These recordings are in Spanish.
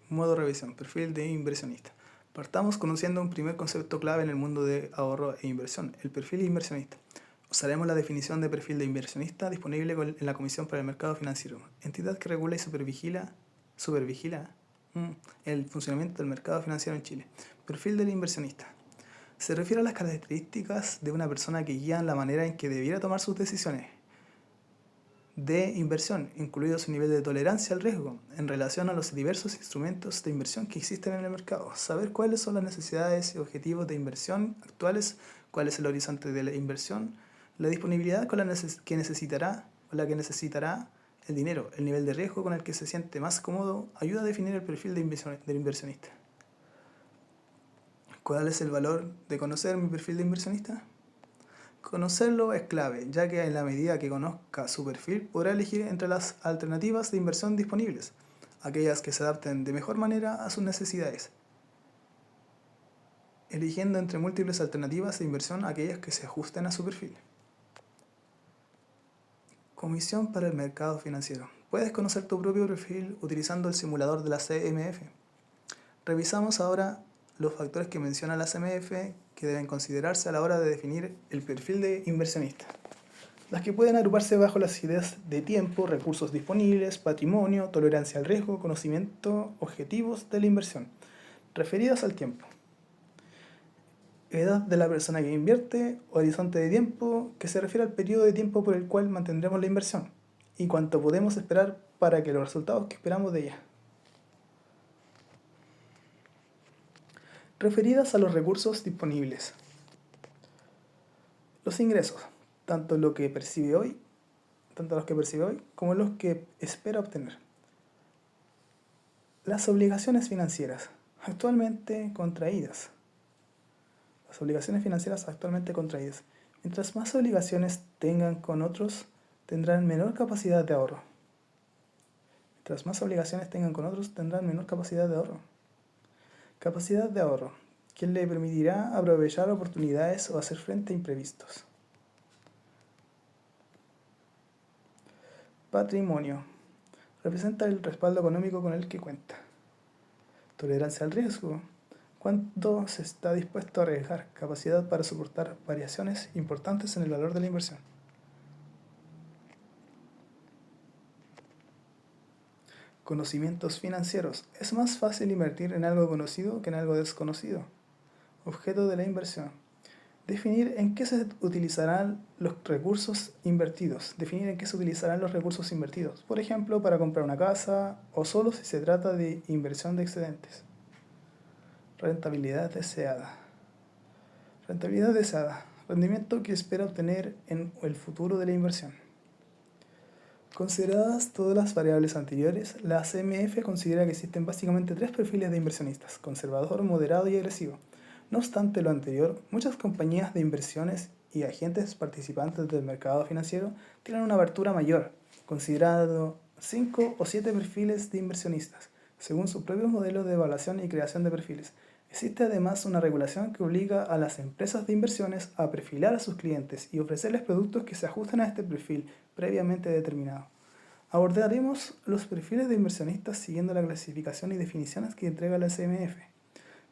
Modo revisión, perfil de inversionista. Partamos conociendo un primer concepto clave en el mundo de ahorro e inversión, el perfil inversionista. Usaremos la definición de perfil de inversionista disponible en la Comisión para el Mercado Financiero, entidad que regula y supervigila el funcionamiento del mercado financiero en Chile. Perfil del inversionista. Se refiere a las características de una persona que guían la manera en que debiera tomar sus decisiones de inversión, incluido su nivel de tolerancia al riesgo, en relación a los diversos instrumentos de inversión que existen en el mercado. Saber cuáles son las necesidades y objetivos de inversión actuales, cuál es el horizonte de la inversión, la disponibilidad con la que necesitará el dinero, el nivel de riesgo con el que se siente más cómodo, ayuda a definir el perfil del inversionista. ¿Cuál es el valor de conocer mi perfil de inversionista? Conocerlo es clave, ya que en la medida que conozca su perfil podrá elegir entre las alternativas de inversión disponibles, aquellas que se adapten de mejor manera a sus necesidades, eligiendo entre múltiples alternativas de inversión aquellas que se ajusten a su perfil. Comisión para el mercado financiero. Puedes conocer tu propio perfil utilizando el simulador de la CMF. Revisamos ahora los factores que menciona la CMF que deben considerarse a la hora de definir el perfil de inversionista. Las que pueden agruparse bajo las ideas de tiempo, recursos disponibles, patrimonio, tolerancia al riesgo, conocimiento, objetivos de la inversión, referidas al tiempo. Edad de la persona que invierte, horizonte de tiempo, que se refiere al periodo de tiempo por el cual mantendremos la inversión, y cuánto podemos esperar para que los resultados que esperamos de ella. Referidas a los recursos disponibles. Los ingresos, tanto los que percibe hoy como los que espera obtener. Las obligaciones financieras actualmente contraídas. Mientras más obligaciones tengan con otros, tendrán menor capacidad de ahorro. Capacidad de ahorro, que le permitirá aprovechar oportunidades o hacer frente a imprevistos. Patrimonio, representa el respaldo económico con el que cuenta. Tolerancia al riesgo, cuánto se está dispuesto a arriesgar, capacidad para soportar variaciones importantes en el valor de la inversión. Conocimientos financieros, es más fácil invertir en algo conocido que en algo desconocido. Objeto de la inversión, definir en qué se utilizarán los recursos invertidos. Por ejemplo, para comprar una casa o solo si se trata de inversión de excedentes. Rentabilidad deseada. Rendimiento que espera obtener en el futuro de la inversión. Consideradas todas las variables anteriores, la CMF considera que existen básicamente tres perfiles de inversionistas: conservador, moderado y agresivo. No obstante lo anterior, muchas compañías de inversiones y agentes participantes del mercado financiero tienen una apertura mayor, considerando 5 o 7 perfiles de inversionistas, según sus propios modelos de evaluación y creación de perfiles. Existe además una regulación que obliga a las empresas de inversiones a perfilar a sus clientes y ofrecerles productos que se ajusten a este perfil previamente determinado. Abordaremos los perfiles de inversionistas siguiendo la clasificación y definiciones que entrega la CMF.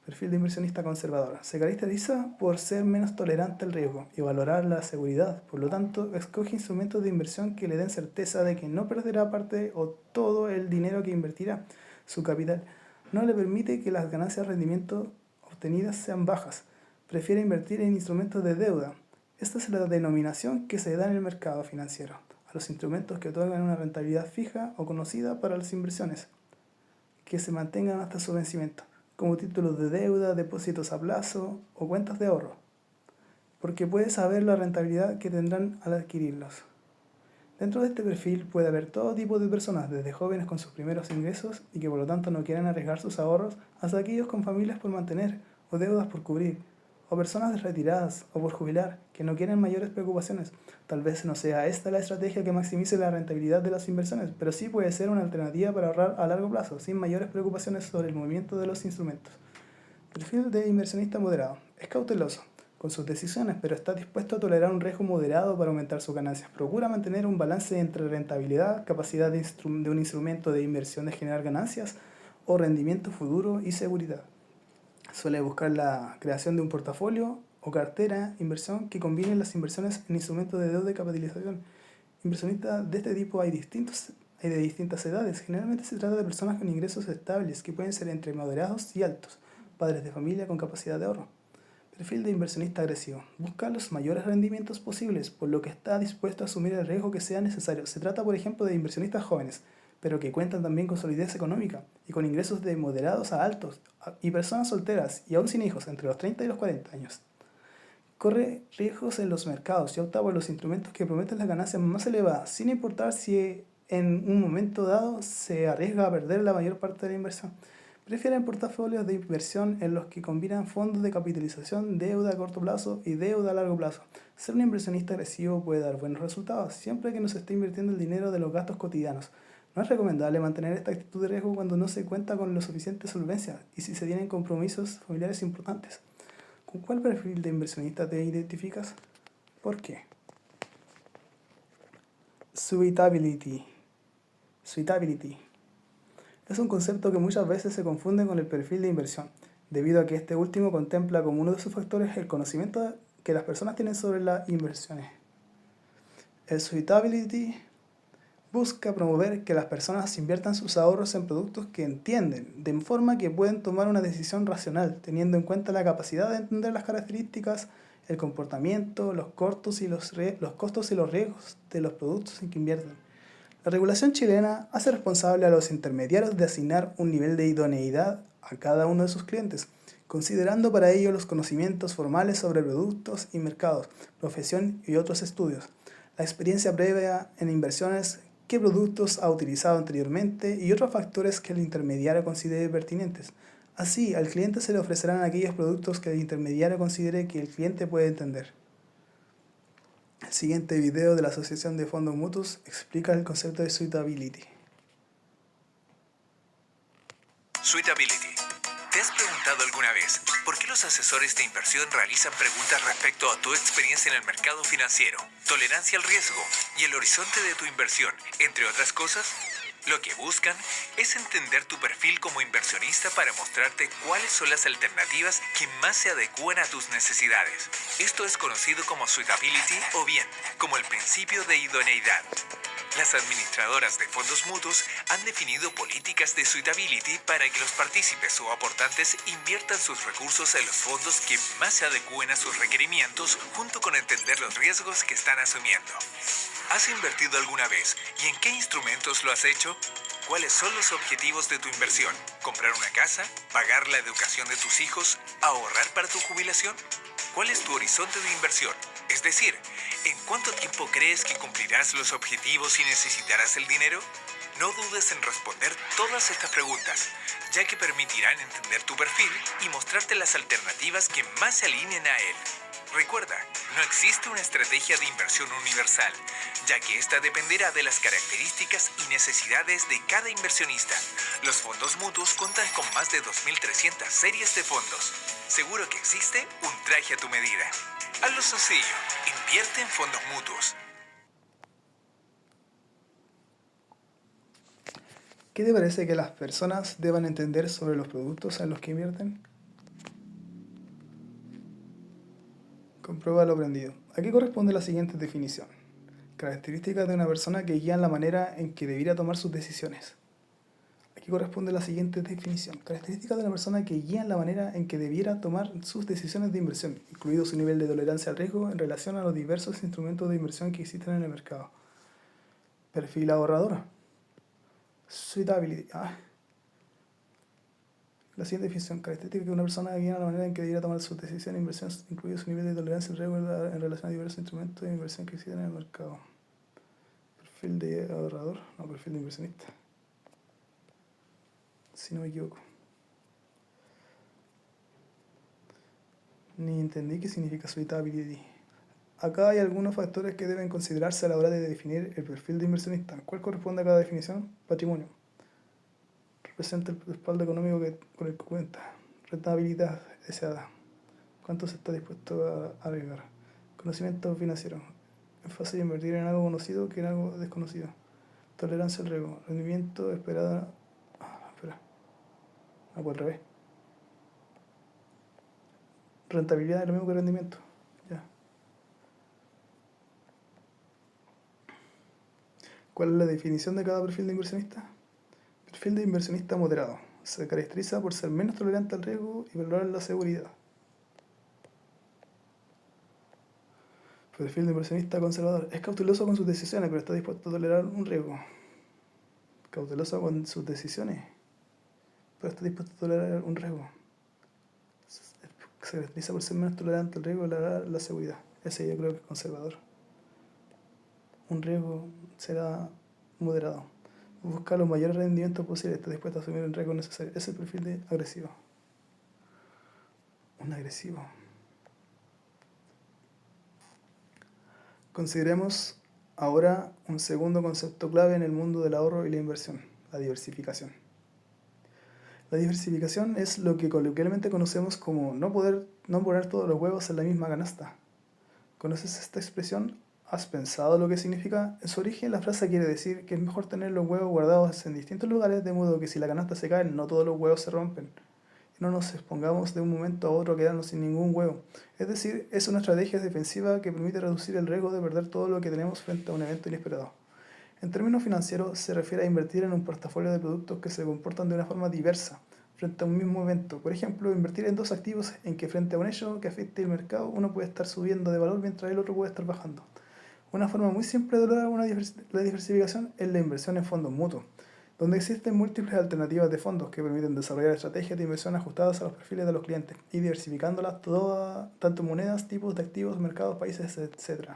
Perfil de inversionista conservador. Se caracteriza por ser menos tolerante al riesgo y valorar la seguridad. Por lo tanto, escoge instrumentos de inversión que le den certeza de que no perderá parte o todo el dinero que invertirá. Su capital no le permite que las ganancias de rendimiento obtenidas sean bajas. Prefiere invertir en instrumentos de deuda. Esta es la denominación que se da en el mercado financiero a los instrumentos que otorgan una rentabilidad fija o conocida para las inversiones, que se mantengan hasta su vencimiento, como títulos de deuda, depósitos a plazo o cuentas de ahorro, porque puede saber la rentabilidad que tendrán al adquirirlos. Dentro de este perfil puede haber todo tipo de personas, desde jóvenes con sus primeros ingresos y que por lo tanto no quieren arriesgar sus ahorros, hasta aquellos con familias por mantener o deudas por cubrir, o personas retiradas o por jubilar que no quieren mayores preocupaciones. Tal vez no sea esta la estrategia que maximice la rentabilidad de las inversiones, pero sí puede ser una alternativa para ahorrar a largo plazo, sin mayores preocupaciones sobre el movimiento de los instrumentos. Perfil de inversionista moderado. Es cauteloso con sus decisiones, pero está dispuesto a tolerar un riesgo moderado para aumentar sus ganancias. Procura mantener un balance entre rentabilidad, capacidad de un instrumento de inversión de generar ganancias, o rendimiento futuro y seguridad. Suele buscar la creación de un portafolio o cartera inversión que combine las inversiones en instrumentos de deuda y capitalización. Inversionistas de este tipo hay de distintas edades. Generalmente se trata de personas con ingresos estables que pueden ser entre moderados y altos, padres de familia con capacidad de ahorro. Perfil de inversionista agresivo. Busca los mayores rendimientos posibles, por lo que está dispuesto a asumir el riesgo que sea necesario. Se trata, por ejemplo, de inversionistas jóvenes, pero que cuentan también con solidez económica y con ingresos de moderados a altos, y personas solteras y aún sin hijos, entre los 30 y los 40 años. Corre riesgos en los mercados y opta por los instrumentos que prometen las ganancias más elevadas, sin importar si en un momento dado se arriesga a perder la mayor parte de la inversión. Prefieren portafolios de inversión en los que combinan fondos de capitalización, deuda a corto plazo y deuda a largo plazo. Ser un inversionista agresivo puede dar buenos resultados, siempre que no se esté invirtiendo el dinero de los gastos cotidianos. No es recomendable mantener esta actitud de riesgo cuando no se cuenta con lo suficiente solvencia y si se tienen compromisos familiares importantes. ¿Con cuál perfil de inversionista te identificas? ¿Por qué? Suitability. Suitability. Es un concepto que muchas veces se confunde con el perfil de inversión, debido a que este último contempla como uno de sus factores el conocimiento que las personas tienen sobre las inversiones. El suitability busca promover que las personas inviertan sus ahorros en productos que entienden, de forma que pueden tomar una decisión racional, teniendo en cuenta la capacidad de entender las características, el comportamiento, los costos y los riesgos de los productos en que invierten. La regulación chilena hace responsable a los intermediarios de asignar un nivel de idoneidad a cada uno de sus clientes, considerando para ello los conocimientos formales sobre productos y mercados, profesión y otros estudios, la experiencia previa en inversiones, qué productos ha utilizado anteriormente y otros factores que el intermediario considere pertinentes. Así, al cliente se le ofrecerán aquellos productos que el intermediario considere que el cliente puede entender. El siguiente video de la Asociación de Fondos Mutuos explica el concepto de suitability. Suitability. ¿Te has preguntado alguna vez por qué los asesores de inversión realizan preguntas respecto a tu experiencia en el mercado financiero, tolerancia al riesgo y el horizonte de tu inversión, entre otras cosas? Lo que buscan es entender tu perfil como inversionista para mostrarte cuáles son las alternativas que más se adecúan a tus necesidades. Esto es conocido como suitability o bien como el principio de idoneidad. Las administradoras de fondos mutuos han definido políticas de suitability para que los partícipes o aportantes inviertan sus recursos en los fondos que más se adecúen a sus requerimientos, junto con entender los riesgos que están asumiendo. ¿Has invertido alguna vez y en qué instrumentos lo has hecho? ¿Cuáles son los objetivos de tu inversión? ¿Comprar una casa? ¿Pagar la educación de tus hijos? ¿Ahorrar para tu jubilación? ¿Cuál es tu horizonte de inversión? Es decir, ¿en cuánto tiempo crees que cumplirás los objetivos y necesitarás el dinero? No dudes en responder todas estas preguntas, ya que permitirán entender tu perfil y mostrarte las alternativas que más se alineen a él. Recuerda, no existe una estrategia de inversión universal, ya que esta dependerá de las características y necesidades de cada inversionista. Los fondos mutuos cuentan con más de 2.300 series de fondos. Seguro que existe un traje a tu medida. Hazlo sencillo, invierte en fondos mutuos. ¿Qué te parece que las personas deban entender sobre los productos en los que invierten? Comprueba lo aprendido. Aquí corresponde la siguiente definición. Características de una persona que guían la manera en que debiera tomar sus decisiones. Aquí corresponde la siguiente definición. Características de una persona que guían la manera en que debiera tomar sus decisiones de inversión, incluido su nivel de tolerancia al riesgo en relación a los diversos instrumentos de inversión que existen en el mercado. Perfil ahorrador. Suitability. La siguiente definición. Características de una persona que guían la manera en que debiera tomar sus decisiones de inversión, incluido su nivel de tolerancia al riesgo en relación a diversos instrumentos de inversión que existen en el mercado. Perfil de ahorrador. No, perfil de inversionista. Si no me equivoco. Ni entendí qué significa suitability. Acá hay algunos factores que deben considerarse a la hora de definir el perfil de inversionista. ¿Cuál corresponde a cada definición? Patrimonio. Representa el respaldo económico con el que cuenta. Rentabilidad deseada. ¿Cuánto se está dispuesto a arriesgar? Conocimiento financiero. Es fácil invertir en algo conocido que en algo desconocido. Tolerancia al riesgo. Rendimiento esperado. Espera. Algo al revés. Rentabilidad es lo mismo que rendimiento. Ya. ¿Cuál es la definición de cada perfil de inversionista? Perfil de inversionista moderado. Se caracteriza por ser menos tolerante al riesgo y valorar la seguridad. Perfil de inversionista conservador. Es cauteloso con sus decisiones, pero está dispuesto a tolerar un riesgo. Cauteloso con sus decisiones, pero está dispuesto a tolerar un riesgo. Se caracteriza por ser menos tolerante al riesgo y valorar la seguridad. Ese yo creo que es conservador. Un riesgo será moderado. Busca los mayores rendimientos posibles, está dispuesto a asumir el riesgo necesario. Ese es el perfil de agresivo. Un agresivo. Consideremos ahora un segundo concepto clave en el mundo del ahorro y la inversión, la diversificación. La diversificación es lo que coloquialmente conocemos como no poner todos los huevos en la misma canasta. ¿Conoces esta expresión? ¿Has pensado lo que significa? En su origen, la frase quiere decir que es mejor tener los huevos guardados en distintos lugares, de modo que si la canasta se cae, no todos los huevos se rompen. Y no nos expongamos de un momento a otro a quedarnos sin ningún huevo. Es decir, es una estrategia defensiva que permite reducir el riesgo de perder todo lo que tenemos frente a un evento inesperado. En términos financieros, se refiere a invertir en un portafolio de productos que se comportan de una forma diversa frente a un mismo evento. Por ejemplo, invertir en dos activos en que frente a un hecho que afecte el mercado, uno puede estar subiendo de valor mientras el otro puede estar bajando. Una forma muy simple de lograr la diversificación es la inversión en fondos mutuos, donde existen múltiples alternativas de fondos que permiten desarrollar estrategias de inversión ajustadas a los perfiles de los clientes y diversificándolas todas, tanto en monedas, tipos de activos, mercados, países, etc.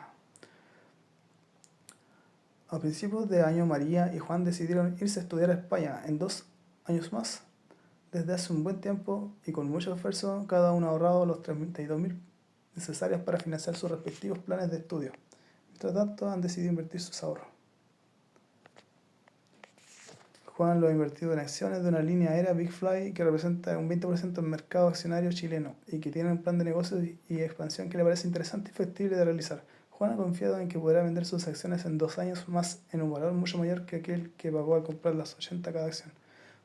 A principios de año, María y Juan decidieron irse a estudiar a España en 2 años más. Desde hace un buen tiempo y con mucho esfuerzo, cada uno ha ahorrado los 32.000 necesarios para financiar sus respectivos planes de estudio. Mientras tanto, han decidido invertir sus ahorros. Juan lo ha invertido en acciones de una línea aérea Big Fly que representa un 20% del mercado accionario chileno y que tiene un plan de negocios y expansión que le parece interesante y factible de realizar. Juan ha confiado en que podrá vender sus acciones en 2 años más en un valor mucho mayor que aquel que pagó al comprar las 80 cada acción.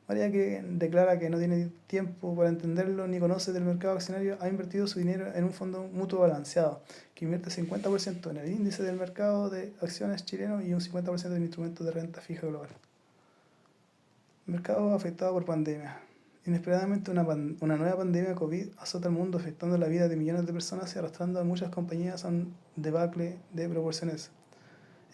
María, que declara que no tiene tiempo para entenderlo ni conoce del mercado accionario, ha invertido su dinero en un fondo mutuo balanceado, que invierte 50% en el índice del mercado de acciones chileno y un 50% en instrumentos de renta fija global. Mercado afectado por pandemia. Inesperadamente una nueva pandemia COVID azota el mundo, afectando la vida de millones de personas y arrastrando a muchas compañías a un debacle de proporciones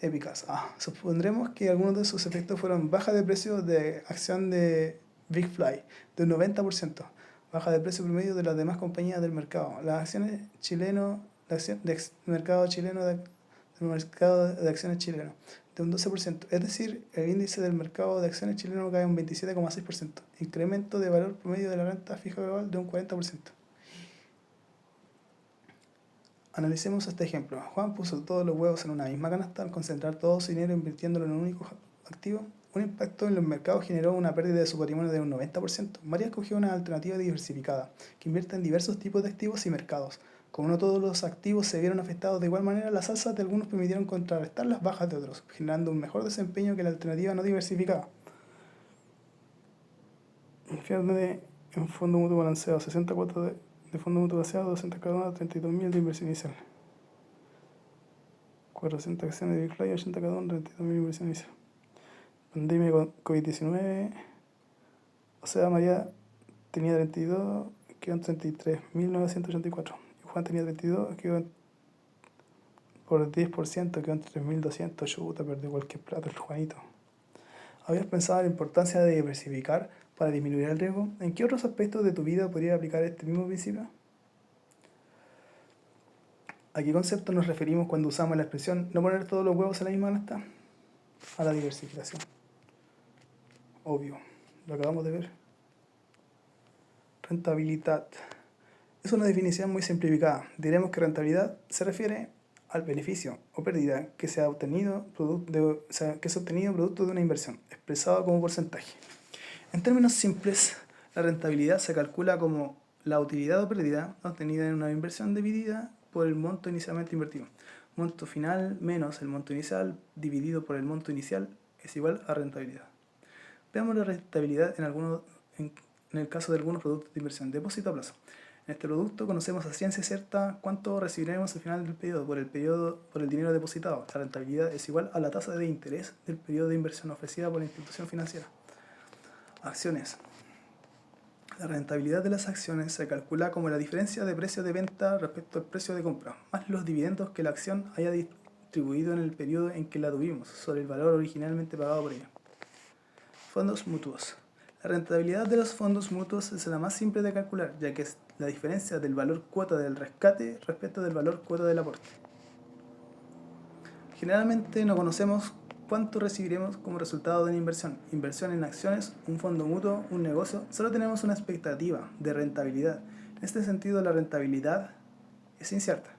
épicas. Supondremos que algunos de sus efectos fueron baja de precio de acción de Big Fly de un 90%, baja de precio promedio de las demás compañías del mercado. Las acciones chileno, mercado chileno del mercado de acciones chileno de un 12%, es decir, el índice del mercado de acciones chileno cae un 27,6%, incremento de valor promedio de la renta fija global de un 40%. Analicemos este ejemplo. Juan puso todos los huevos en una misma canasta al concentrar todo su dinero invirtiéndolo en un único activo. Un impacto en los mercados generó una pérdida de su patrimonio de un 90%. María escogió una alternativa diversificada, que invierte en diversos tipos de activos y mercados. Como no todos los activos se vieron afectados de igual manera, las alzas de algunos permitieron contrarrestar las bajas de otros, generando un mejor desempeño que la alternativa no diversificada. Infierde en fondo mutuo balanceado, 60 cuotas de fondo mutuo balanceado, 200 cada una, 32.000 de inversión inicial. 400 acciones de Big Fly, 80 cada una, 32.000 de inversión inicial. Pandemia COVID-19. O sea, María tenía 32, quedó en 33.984. Y Juan tenía 32, quedó por 10%, quedó en 3.200. Chuta, perdió cualquier plata el Juanito. ¿Habías pensado en la importancia de diversificar para disminuir el riesgo? ¿En qué otros aspectos de tu vida podrías aplicar este mismo principio? ¿A qué concepto nos referimos cuando usamos la expresión no poner todos los huevos en la misma canasta? A la diversificación. Obvio, lo acabamos de ver. Rentabilidad. Es una definición muy simplificada. Diremos que rentabilidad se refiere al beneficio o pérdida que se ha obtenido producto de una inversión, expresado como porcentaje. En términos simples, la rentabilidad se calcula como la utilidad o pérdida obtenida en una inversión dividida por el monto inicialmente invertido. Monto final menos el monto inicial dividido por el monto inicial es igual a rentabilidad. Veamos la rentabilidad en en el caso de algunos productos de inversión, depósito a plazo. En este producto conocemos a ciencia cierta cuánto recibiremos al final del periodo por el dinero depositado. La rentabilidad es igual a la tasa de interés del periodo de inversión ofrecida por la institución financiera. Acciones. La rentabilidad de las acciones se calcula como la diferencia de precio de venta respecto al precio de compra, más los dividendos que la acción haya distribuido en el periodo en que la tuvimos, sobre el valor originalmente pagado por ella. Fondos mutuos. La rentabilidad de los fondos mutuos es la más simple de calcular, ya que es la diferencia del valor cuota del rescate respecto del valor cuota del aporte. Generalmente no conocemos cuánto recibiremos como resultado de una inversión en acciones, un fondo mutuo, un negocio. Solo tenemos una expectativa de rentabilidad. En este sentido, la rentabilidad es incierta,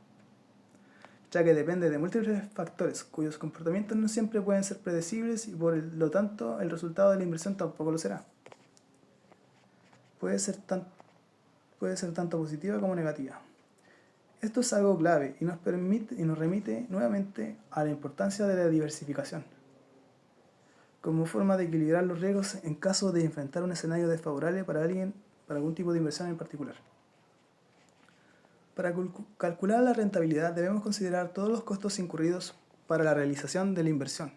ya que depende de múltiples factores cuyos comportamientos no siempre pueden ser predecibles y por lo tanto el resultado de la inversión tampoco lo será. Puede ser tanto positiva como negativa. Esto es algo clave y nos remite nuevamente a la importancia de la diversificación como forma de equilibrar los riesgos en caso de enfrentar un escenario desfavorable para algún tipo de inversión en particular. Para calcular la rentabilidad debemos considerar todos los costos incurridos para la realización de la inversión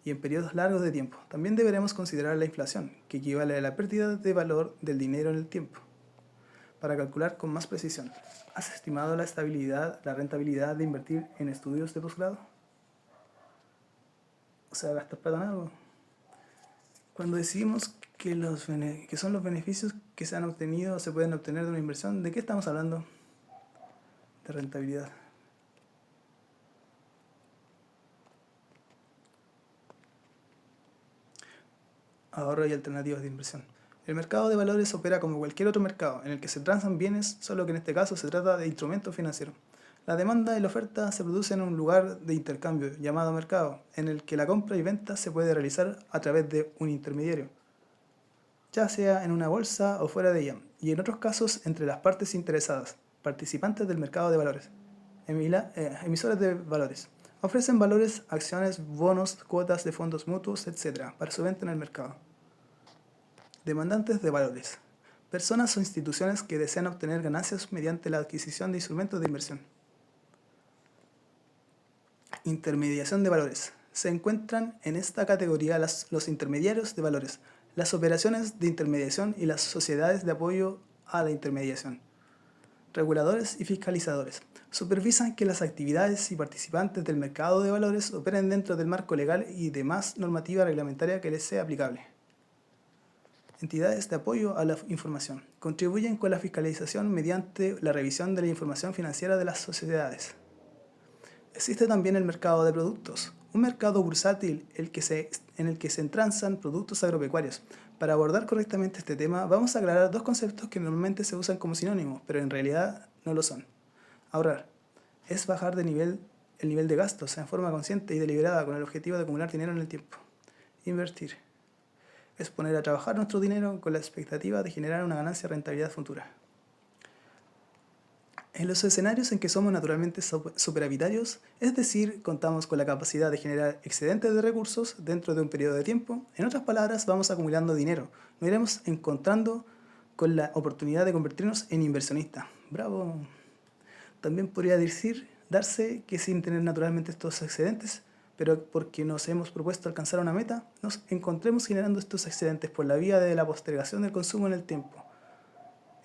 y en periodos largos de tiempo. También deberemos considerar la inflación, que equivale a la pérdida de valor del dinero en el tiempo. Para calcular con más precisión, ¿has estimado la rentabilidad de invertir en estudios de posgrado? O sea, gastar plata en algo. Cuando decimos que son los beneficios que se han obtenido o se pueden obtener de una inversión, ¿de qué estamos hablando? De rentabilidad. Ahorro y alternativas de inversión. El mercado de valores opera como cualquier otro mercado, en el que se transan bienes, solo que en este caso se trata de instrumentos financieros. La demanda y la oferta se producen en un lugar de intercambio llamado mercado, en el que la compra y venta se puede realizar a través de un intermediario, ya sea en una bolsa o fuera de ella, y en otros casos entre las partes interesadas, participantes del mercado de valores, emisores de valores. Ofrecen valores, acciones, bonos, cuotas de fondos mutuos, etc., para su venta en el mercado. Demandantes de valores. Personas o instituciones que desean obtener ganancias mediante la adquisición de instrumentos de inversión. Intermediación de valores. Se encuentran en esta categoría los intermediarios de valores, las operaciones de intermediación y las sociedades de apoyo a la intermediación. Reguladores y fiscalizadores. Supervisan que las actividades y participantes del mercado de valores operen dentro del marco legal y demás normativa reglamentaria que les sea aplicable. Entidades de apoyo a la información. Contribuyen con la fiscalización mediante la revisión de la información financiera de las sociedades. Existe también el mercado de productos, un mercado bursátil en el que se entranzan productos agropecuarios. Para abordar correctamente este tema, vamos a aclarar dos conceptos que normalmente se usan como sinónimos, pero en realidad no lo son. Ahorrar es bajar el nivel de gastos en forma consciente y deliberada con el objetivo de acumular dinero en el tiempo. Invertir es poner a trabajar nuestro dinero con la expectativa de generar una ganancia de rentabilidad futura. En los escenarios en que somos naturalmente superavitarios, es decir, contamos con la capacidad de generar excedentes de recursos dentro de un periodo de tiempo, en otras palabras, vamos acumulando dinero, nos iremos encontrando con la oportunidad de convertirnos en inversionistas. ¡Bravo! También podría darse que sin tener naturalmente estos excedentes, pero porque nos hemos propuesto alcanzar una meta, nos encontremos generando estos excedentes por la vía de la postergación del consumo en el tiempo.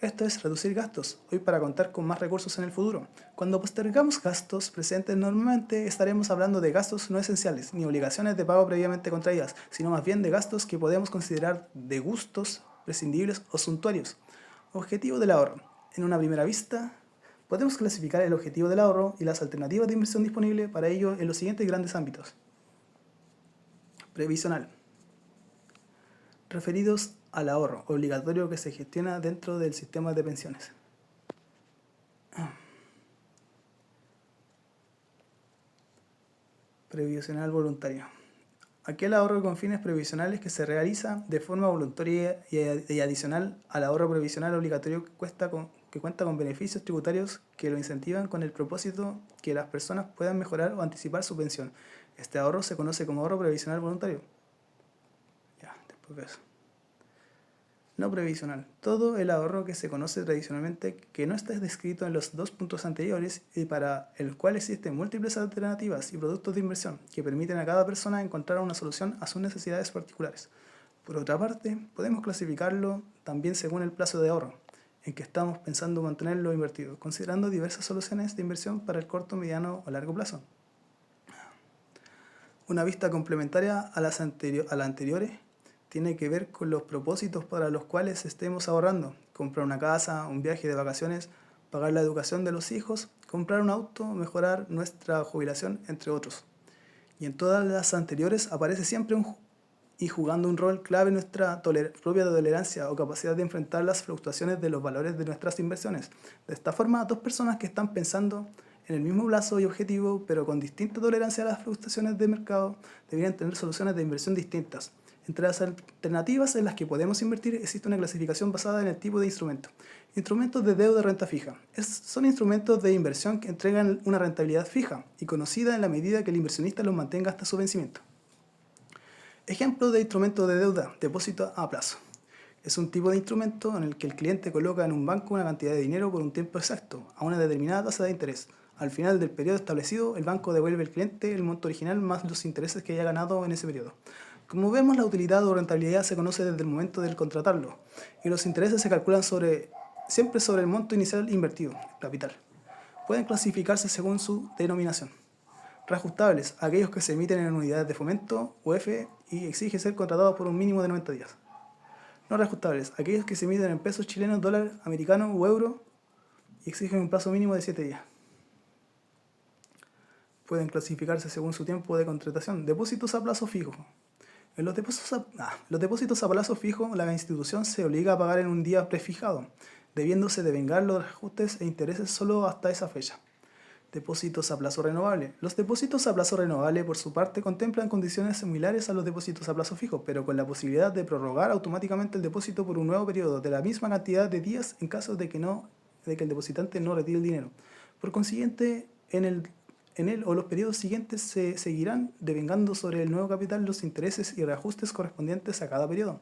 Esto es reducir gastos, hoy para contar con más recursos en el futuro. Cuando postergamos gastos presentes, normalmente estaremos hablando de gastos no esenciales, ni obligaciones de pago previamente contraídas, sino más bien de gastos que podemos considerar de gustos, prescindibles o suntuarios. Objetivo del ahorro. En una primera vista, podemos clasificar el objetivo del ahorro y las alternativas de inversión disponibles para ello en los siguientes grandes ámbitos. Previsional. Referidos al ahorro obligatorio que se gestiona dentro del sistema de pensiones. Previsional voluntario. Aquel ahorro con fines previsionales que se realiza de forma voluntaria y adicional al ahorro previsional obligatorio que cuenta con beneficios tributarios que lo incentivan con el propósito que las personas puedan mejorar o anticipar su pensión. Este ahorro se conoce como ahorro previsional voluntario. Ya, después de eso. No previsional. Todo el ahorro que se conoce tradicionalmente que no está descrito en los dos puntos anteriores y para el cual existen múltiples alternativas y productos de inversión que permiten a cada persona encontrar una solución a sus necesidades particulares. Por otra parte, podemos clasificarlo también según el plazo de ahorro en que estamos pensando mantenerlo invertido, considerando diversas soluciones de inversión para el corto, mediano o largo plazo. Una vista complementaria a las anteriores tiene que ver con los propósitos para los cuales estemos ahorrando. Comprar una casa, un viaje de vacaciones, pagar la educación de los hijos, comprar un auto, mejorar nuestra jubilación, entre otros. Y en todas las anteriores aparece siempre y jugando un rol clave nuestra propia tolerancia o capacidad de enfrentar las fluctuaciones de los valores de nuestras inversiones. De esta forma, dos personas que están pensando en el mismo plazo y objetivo, pero con distinta tolerancia a las fluctuaciones de mercado, deberían tener soluciones de inversión distintas. Entre las alternativas en las que podemos invertir existe una clasificación basada en el tipo de instrumento. Instrumentos de deuda de renta fija. Son instrumentos de inversión que entregan una rentabilidad fija y conocida en la medida que el inversionista los mantenga hasta su vencimiento. Ejemplo de instrumento de deuda, depósito a plazo. Es un tipo de instrumento en el que el cliente coloca en un banco una cantidad de dinero por un tiempo exacto, a una determinada tasa de interés. Al final del periodo establecido, el banco devuelve al cliente el monto original más los intereses que haya ganado en ese periodo. Como vemos, la utilidad o rentabilidad se conoce desde el momento del contratarlo, y los intereses se calculan siempre sobre el monto inicial invertido, capital. Pueden clasificarse según su denominación. Reajustables, aquellos que se emiten en unidades de fomento, UF, y exigen ser contratados por un mínimo de 90 días. No reajustables, aquellos que se emiten en pesos chilenos, dólar americano o euro y exigen un plazo mínimo de 7 días. Pueden clasificarse según su tiempo de contratación. Depósitos a plazo fijo. En los depósitos a plazo fijo, la institución se obliga a pagar en un día prefijado, debiéndose devengar los ajustes e intereses solo hasta esa fecha. Depósitos a plazo renovable. Los depósitos a plazo renovable, por su parte, contemplan condiciones similares a los depósitos a plazo fijo, pero con la posibilidad de prorrogar automáticamente el depósito por un nuevo periodo de la misma cantidad de días en caso de que el depositante no retire el dinero. Por consiguiente, en él o los periodos siguientes se seguirán devengando sobre el nuevo capital los intereses y reajustes correspondientes a cada periodo.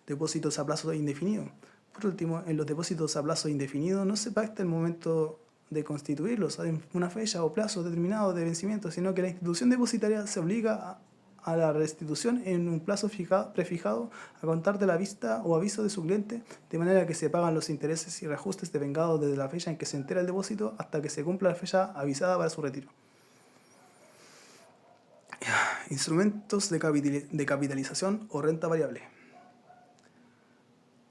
Depósitos a plazo indefinido. Por último, en los depósitos a plazo indefinido no se pacta el momento de constituirlos en una fecha o plazo determinado de vencimiento, sino que la institución depositaria se obliga a la restitución en un plazo prefijado a contar de la vista o aviso de su cliente, de manera que se pagan los intereses y reajustes devengados desde la fecha en que se entera el depósito hasta que se cumpla la fecha avisada para su retiro. Instrumentos de capitalización o renta variable.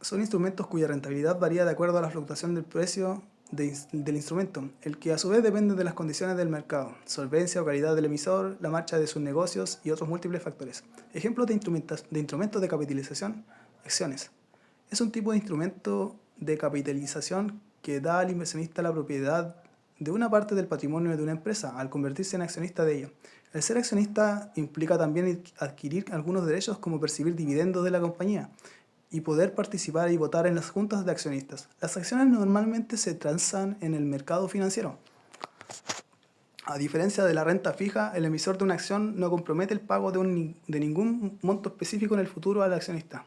Son instrumentos cuya rentabilidad varía de acuerdo a la fluctuación del precio del instrumento, el que a su vez depende de las condiciones del mercado, solvencia o calidad del emisor, la marcha de sus negocios y otros múltiples factores. Ejemplos de instrumentos de capitalización: acciones. Es un tipo de instrumento de capitalización que da al inversionista la propiedad de una parte del patrimonio de una empresa al convertirse en accionista de ella. El ser accionista implica también adquirir algunos derechos como percibir dividendos de la compañía y poder participar y votar en las juntas de accionistas. Las acciones normalmente se transan en el mercado financiero. A diferencia de la renta fija, el emisor de una acción no compromete el pago de ningún monto específico en el futuro al accionista.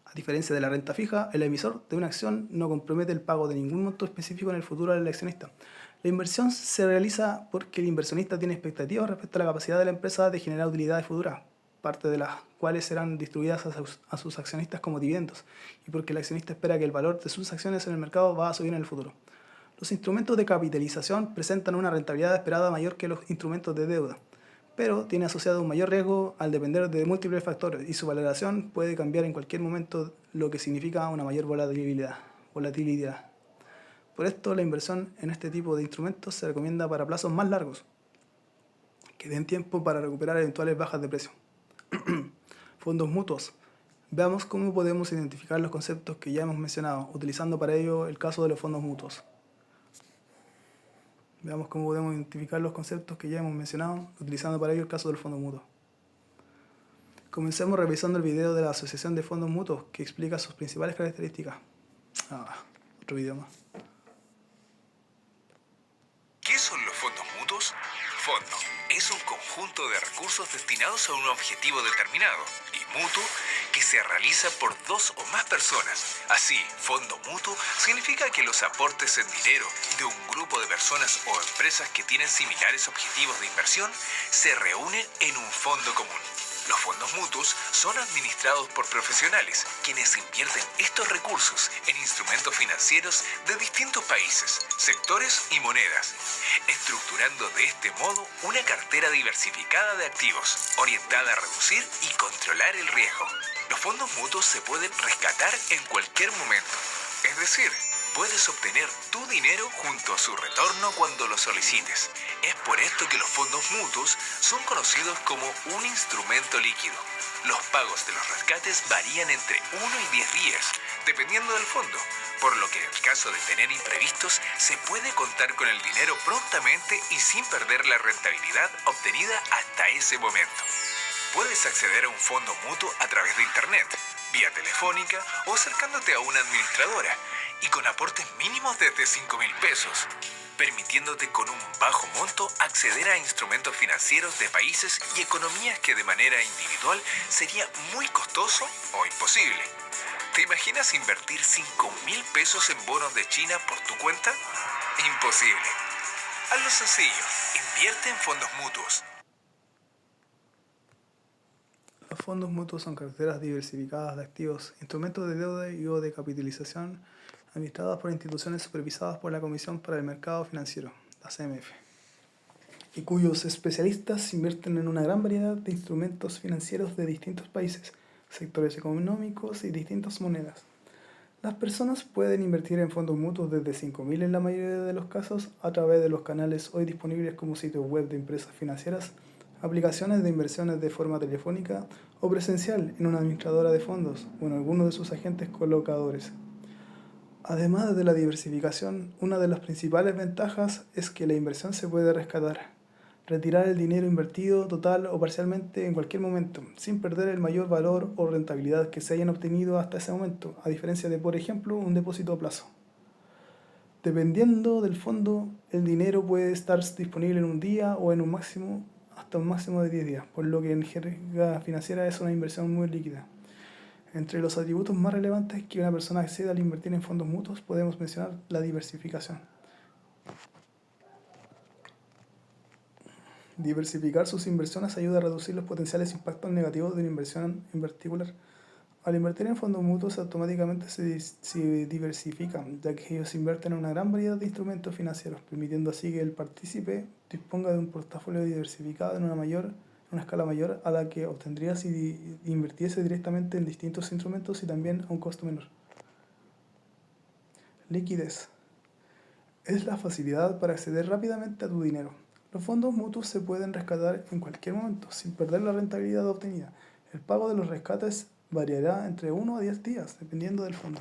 A diferencia de la renta fija, el emisor de una acción no compromete el pago de ningún monto específico en el futuro al accionista. La inversión se realiza porque el inversionista tiene expectativas respecto a la capacidad de la empresa de generar utilidades futuras, parte de las cuales serán distribuidas a sus accionistas como dividendos, y porque el accionista espera que el valor de sus acciones en el mercado va a subir en el futuro. Los instrumentos de capitalización presentan una rentabilidad esperada mayor que los instrumentos de deuda, pero tiene asociado un mayor riesgo al depender de múltiples factores y su valoración puede cambiar en cualquier momento, lo que significa una mayor volatilidad. Por esto, la inversión en este tipo de instrumentos se recomienda para plazos más largos, que den tiempo para recuperar eventuales bajas de precio. Fondos mutuos. Veamos cómo podemos identificar los conceptos que ya hemos mencionado, utilizando para ello el caso de los fondos mutuos. Comencemos revisando el video de la Asociación de Fondos Mutuos, que explica sus principales características. Otro video más. ¿Qué son los fondos mutuos? Fondo es un conjunto de recursos destinados a un objetivo determinado, y mutuo, que se realiza por dos o más personas. Así, fondo mutuo significa que los aportes en dinero de un grupo de personas o empresas que tienen similares objetivos de inversión se reúnen en un fondo común. Los fondos mutuos son administrados por profesionales, quienes invierten estos recursos en instrumentos financieros de distintos países, sectores y monedas, estructurando de este modo una cartera diversificada de activos, orientada a reducir y controlar el riesgo. Los fondos mutuos se pueden rescatar en cualquier momento, es decir, puedes obtener tu dinero junto a su retorno cuando lo solicites. Es por esto que los fondos mutuos son conocidos como un instrumento líquido. Los pagos de los rescates varían entre 1 y 10 días, dependiendo del fondo, por lo que en el caso de tener imprevistos se puede contar con el dinero prontamente y sin perder la rentabilidad obtenida hasta ese momento. Puedes acceder a un fondo mutuo a través de internet, vía telefónica o acercándote a una administradora, y con aportes mínimos desde 5.000 pesos, permitiéndote con un bajo monto acceder a instrumentos financieros de países y economías que de manera individual sería muy costoso o imposible. ¿Te imaginas invertir 5.000 pesos en bonos de China por tu cuenta? Imposible. Hazlo sencillo, invierte en fondos mutuos. Los fondos mutuos son carteras diversificadas de activos, instrumentos de deuda y o de capitalización administradas por instituciones supervisadas por la Comisión para el Mercado Financiero, la CMF, y cuyos especialistas invierten en una gran variedad de instrumentos financieros de distintos países, sectores económicos y distintas monedas. Las personas pueden invertir en fondos mutuos desde 5.000 en la mayoría de los casos a través de los canales hoy disponibles como sitios web de empresas financieras, aplicaciones de inversiones de forma telefónica o presencial en una administradora de fondos o en alguno de sus agentes colocadores. Además de la diversificación, una de las principales ventajas es que la inversión se puede rescatar, retirar el dinero invertido total o parcialmente en cualquier momento, sin perder el mayor valor o rentabilidad que se hayan obtenido hasta ese momento, a diferencia de, por ejemplo, un depósito a plazo. Dependiendo del fondo, el dinero puede estar disponible en un día o en hasta un máximo de 10 días, por lo que en jerga financiera es una inversión muy líquida. Entre los atributos más relevantes que una persona accede al invertir en fondos mutuos podemos mencionar la diversificación. Diversificar sus inversiones ayuda a reducir los potenciales impactos negativos de una inversión en particular. Al invertir en fondos mutuos automáticamente se diversifican, ya que ellos invierten en una gran variedad de instrumentos financieros, permitiendo así que el partícipe disponga de un portafolio diversificado en una escala mayor a la que obtendría si invirtiese directamente en distintos instrumentos y también a un costo menor. Liquidez. Es la facilidad para acceder rápidamente a tu dinero. Los fondos mutuos se pueden rescatar en cualquier momento, sin perder la rentabilidad obtenida. El pago de los rescates variará entre 1 a 10 días, dependiendo del fondo.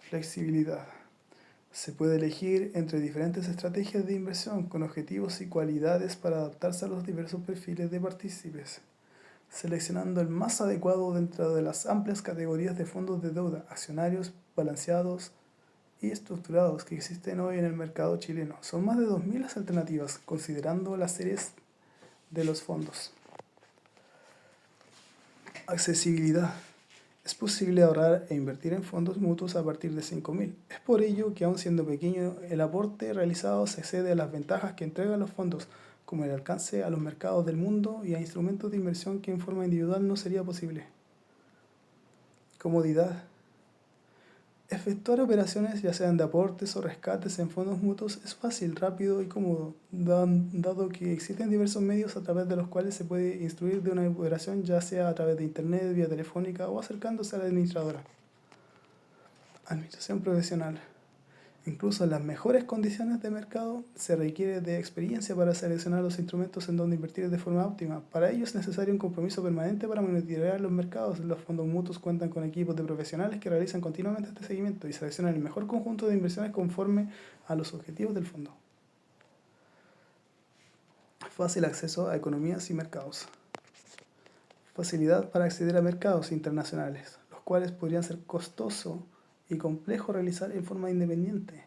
Flexibilidad. Se puede elegir entre diferentes estrategias de inversión con objetivos y cualidades para adaptarse a los diversos perfiles de partícipes, seleccionando el más adecuado dentro de las amplias categorías de fondos de deuda, accionarios, balanceados y estructurados que existen hoy en el mercado chileno. Son más de 2.000 las alternativas, considerando las series de los fondos. Accesibilidad. Es posible ahorrar e invertir en fondos mutuos a partir de 5.000. Es por ello que, aun siendo pequeño, el aporte realizado se excede a las ventajas que entregan los fondos, como el alcance a los mercados del mundo y a instrumentos de inversión que en forma individual no sería posible. Comodidad. Efectuar operaciones, ya sean de aportes o rescates en fondos mutuos, es fácil, rápido y cómodo, dado que existen diversos medios a través de los cuales se puede instruir de una operación, ya sea a través de internet, vía telefónica o acercándose a la administradora. Administración profesional. Incluso en las mejores condiciones de mercado, se requiere de experiencia para seleccionar los instrumentos en donde invertir de forma óptima. Para ello es necesario un compromiso permanente para monitorear los mercados. Los fondos mutuos cuentan con equipos de profesionales que realizan continuamente este seguimiento y seleccionan el mejor conjunto de inversiones conforme a los objetivos del fondo. Fácil acceso a economías y mercados. Facilidad para acceder a mercados internacionales, los cuales podrían ser costosos y complejo realizar en forma independiente,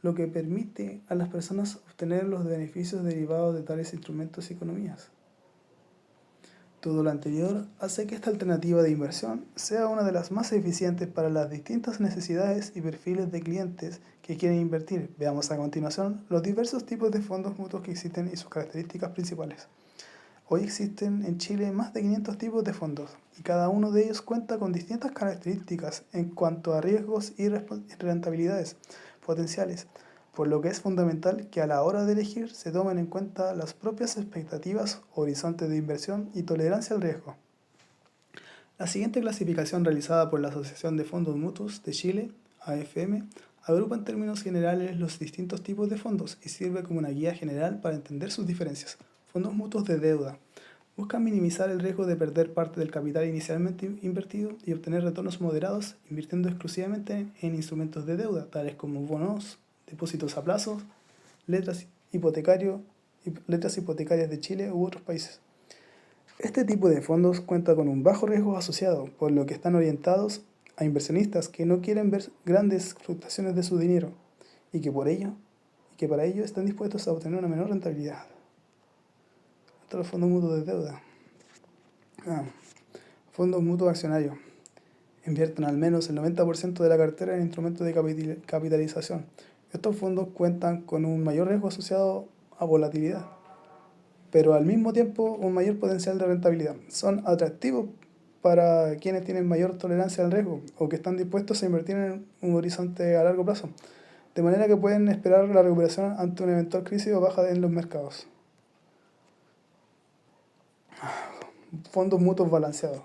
lo que permite a las personas obtener los beneficios derivados de tales instrumentos y economías. Todo lo anterior hace que esta alternativa de inversión sea una de las más eficientes para las distintas necesidades y perfiles de clientes que quieren invertir. Veamos a continuación los diversos tipos de fondos mutuos que existen y sus características principales. Hoy existen en Chile más de 500 tipos de fondos y cada uno de ellos cuenta con distintas características en cuanto a riesgos y rentabilidades potenciales, por lo que es fundamental que a la hora de elegir se tomen en cuenta las propias expectativas, horizontes de inversión y tolerancia al riesgo. La siguiente clasificación realizada por la Asociación de Fondos Mutuos de Chile, AFM, agrupa en términos generales los distintos tipos de fondos y sirve como una guía general para entender sus diferencias. Fondos mutuos de deuda. Buscan minimizar el riesgo de perder parte del capital inicialmente invertido y obtener retornos moderados invirtiendo exclusivamente en instrumentos de deuda, tales como bonos, depósitos a plazo, letras hipotecarias de Chile u otros países. Este tipo de fondos cuenta con un bajo riesgo asociado, por lo que están orientados a inversionistas que no quieren ver grandes fluctuaciones de su dinero y que para ello están dispuestos a obtener una menor rentabilidad. Los fondos mutuos de deuda. Fondos mutuos accionarios. Invierten al menos el 90% de la cartera en instrumentos de capitalización. Estos fondos cuentan con un mayor riesgo asociado a volatilidad, pero al mismo tiempo un mayor potencial de rentabilidad. Son atractivos para quienes tienen mayor tolerancia al riesgo o que están dispuestos a invertir en un horizonte a largo plazo, de manera que pueden esperar la recuperación ante una eventual crisis o baja en los mercados. Fondos mutuos balanceados.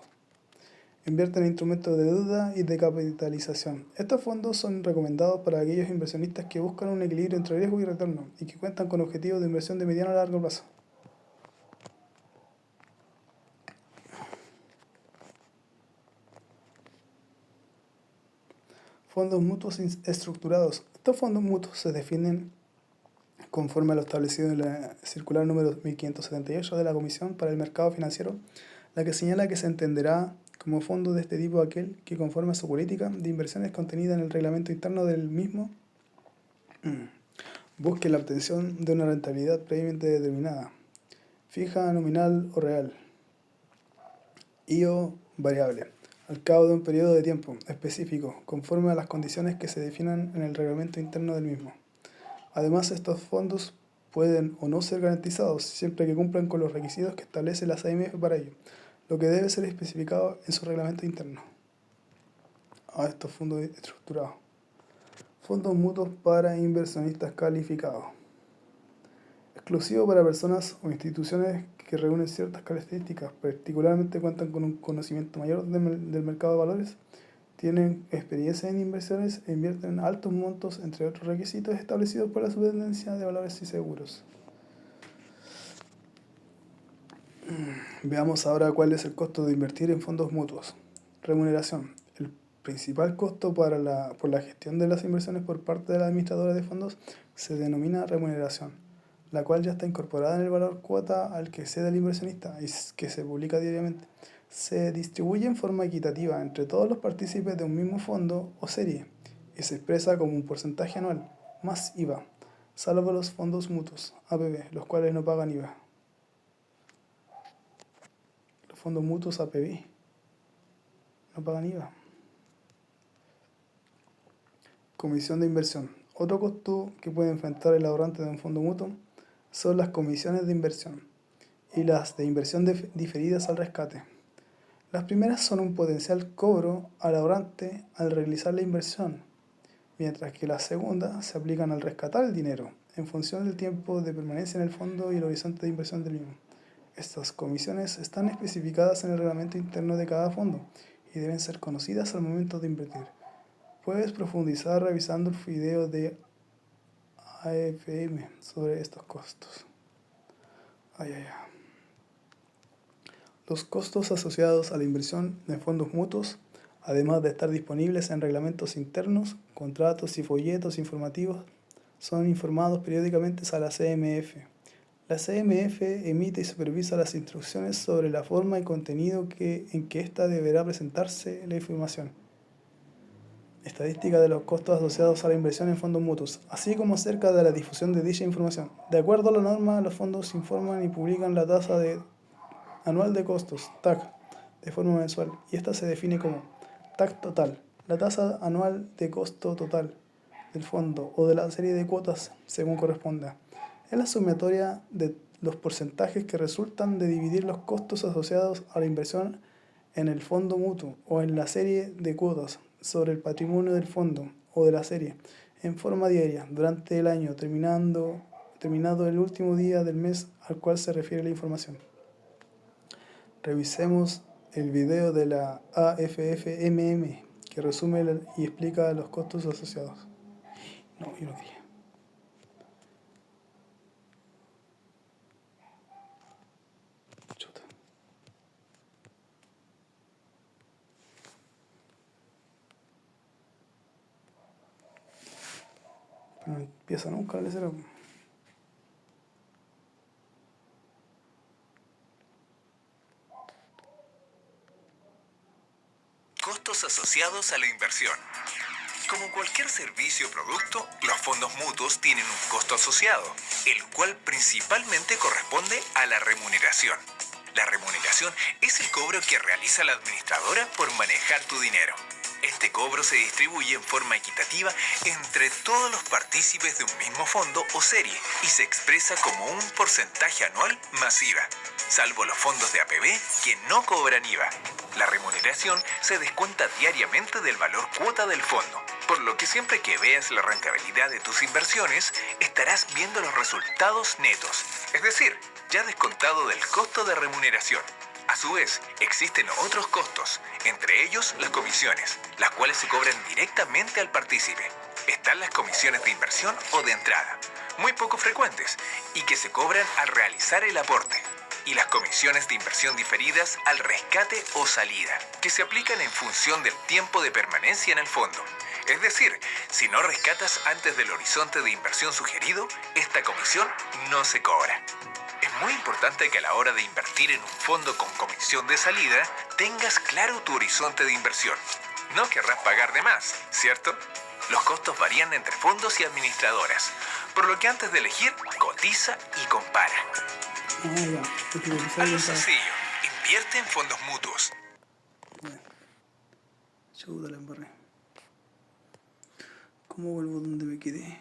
Invierten en instrumentos de deuda y de capitalización. Estos fondos son recomendados para aquellos inversionistas que buscan un equilibrio entre riesgo y retorno y que cuentan con objetivos de inversión de mediano a largo plazo. Fondos mutuos estructurados. Estos fondos mutuos se definen conforme a lo establecido en la circular número 1578 de la Comisión para el Mercado Financiero, la que señala que se entenderá como fondo de este tipo aquel que, conforme a su política de inversiones contenida en el reglamento interno del mismo, busque la obtención de una rentabilidad previamente determinada, fija, nominal o real, y o variable, al cabo de un periodo de tiempo específico, conforme a las condiciones que se definan en el reglamento interno del mismo. Además, estos fondos pueden o no ser garantizados siempre que cumplan con los requisitos que establece la CMF para ello, lo que debe ser especificado en su reglamento interno. Estos fondos estructurados. Fondos mutuos para inversionistas calificados. Exclusivo para personas o instituciones que reúnen ciertas características, particularmente cuentan con un conocimiento mayor del mercado de valores, tienen experiencia en inversiones e invierten altos montos, entre otros requisitos establecidos por la Superintendencia de Valores y Seguros. Veamos ahora cuál es el costo de invertir en fondos mutuos. Remuneración. El principal costo por la gestión de las inversiones por parte de la administradora de fondos se denomina remuneración, la cual ya está incorporada en el valor cuota al que cede el inversionista y que se publica diariamente. Se distribuye en forma equitativa entre todos los partícipes de un mismo fondo o serie y se expresa como un porcentaje anual, más IVA, salvo los fondos mutuos, APB, los cuales no pagan IVA. Los fondos mutuos APB no pagan IVA. Comisión de inversión. Otro costo que puede enfrentar el ahorrante de un fondo mutuo son las comisiones de inversión y las de inversión diferidas al rescate. Las primeras son un potencial cobro al ahorrante al realizar la inversión, mientras que las segundas se aplican al rescatar el dinero, en función del tiempo de permanencia en el fondo y el horizonte de inversión del mismo. Estas comisiones están especificadas en el reglamento interno de cada fondo y deben ser conocidas al momento de invertir. Puedes profundizar revisando el video de AFM sobre estos costos. Los costos asociados a la inversión en fondos mutuos, además de estar disponibles en reglamentos internos, contratos y folletos informativos, son informados periódicamente a la CMF. La CMF emite y supervisa las instrucciones sobre la forma y contenido en que ésta deberá presentarse la información. Estadística de los costos asociados a la inversión en fondos mutuos, así como acerca de la difusión de dicha información. De acuerdo a la norma, los fondos informan y publican la tasa de anual de costos, TAC, de forma mensual, y esta se define como TAC total, la tasa anual de costo total del fondo o de la serie de cuotas según corresponda. Es la sumatoria de los porcentajes que resultan de dividir los costos asociados a la inversión en el fondo mutuo o en la serie de cuotas sobre el patrimonio del fondo o de la serie en forma diaria durante el año terminado el último día del mes al cual se refiere la información. Revisemos el video de la AFFMM que resume y explica los costos asociados. No, yo no quería. Chuta. No empieza nunca la lecera. Costos asociados a la inversión. Como cualquier servicio o producto, los fondos mutuos tienen un costo asociado, el cual principalmente corresponde a la remuneración. La remuneración es el cobro que realiza la administradora por manejar tu dinero. Este cobro se distribuye en forma equitativa entre todos los partícipes de un mismo fondo o serie y se expresa como un porcentaje anual más IVA, salvo los fondos de APB que no cobran IVA. La remuneración se descuenta diariamente del valor cuota del fondo, por lo que siempre que veas la rentabilidad de tus inversiones, estarás viendo los resultados netos, es decir, ya descontado del costo de remuneración. A su vez, existen otros costos, entre ellos las comisiones, las cuales se cobran directamente al partícipe. Están las comisiones de inversión o de entrada, muy poco frecuentes, y que se cobran al realizar el aporte. Y las comisiones de inversión diferidas al rescate o salida, que se aplican en función del tiempo de permanencia en el fondo. Es decir, si no rescatas antes del horizonte de inversión sugerido, esta comisión no se cobra. Es muy importante que a la hora de invertir en un fondo con comisión de salida, tengas claro tu horizonte de inversión. No querrás pagar de más, ¿cierto? Los costos varían entre fondos y administradoras, por lo que antes de elegir, cotiza y compara. Hazlo sencillo, invierte en fondos mutuos. Bueno, chuta la embarré. ¿Cómo vuelvo donde me quedé?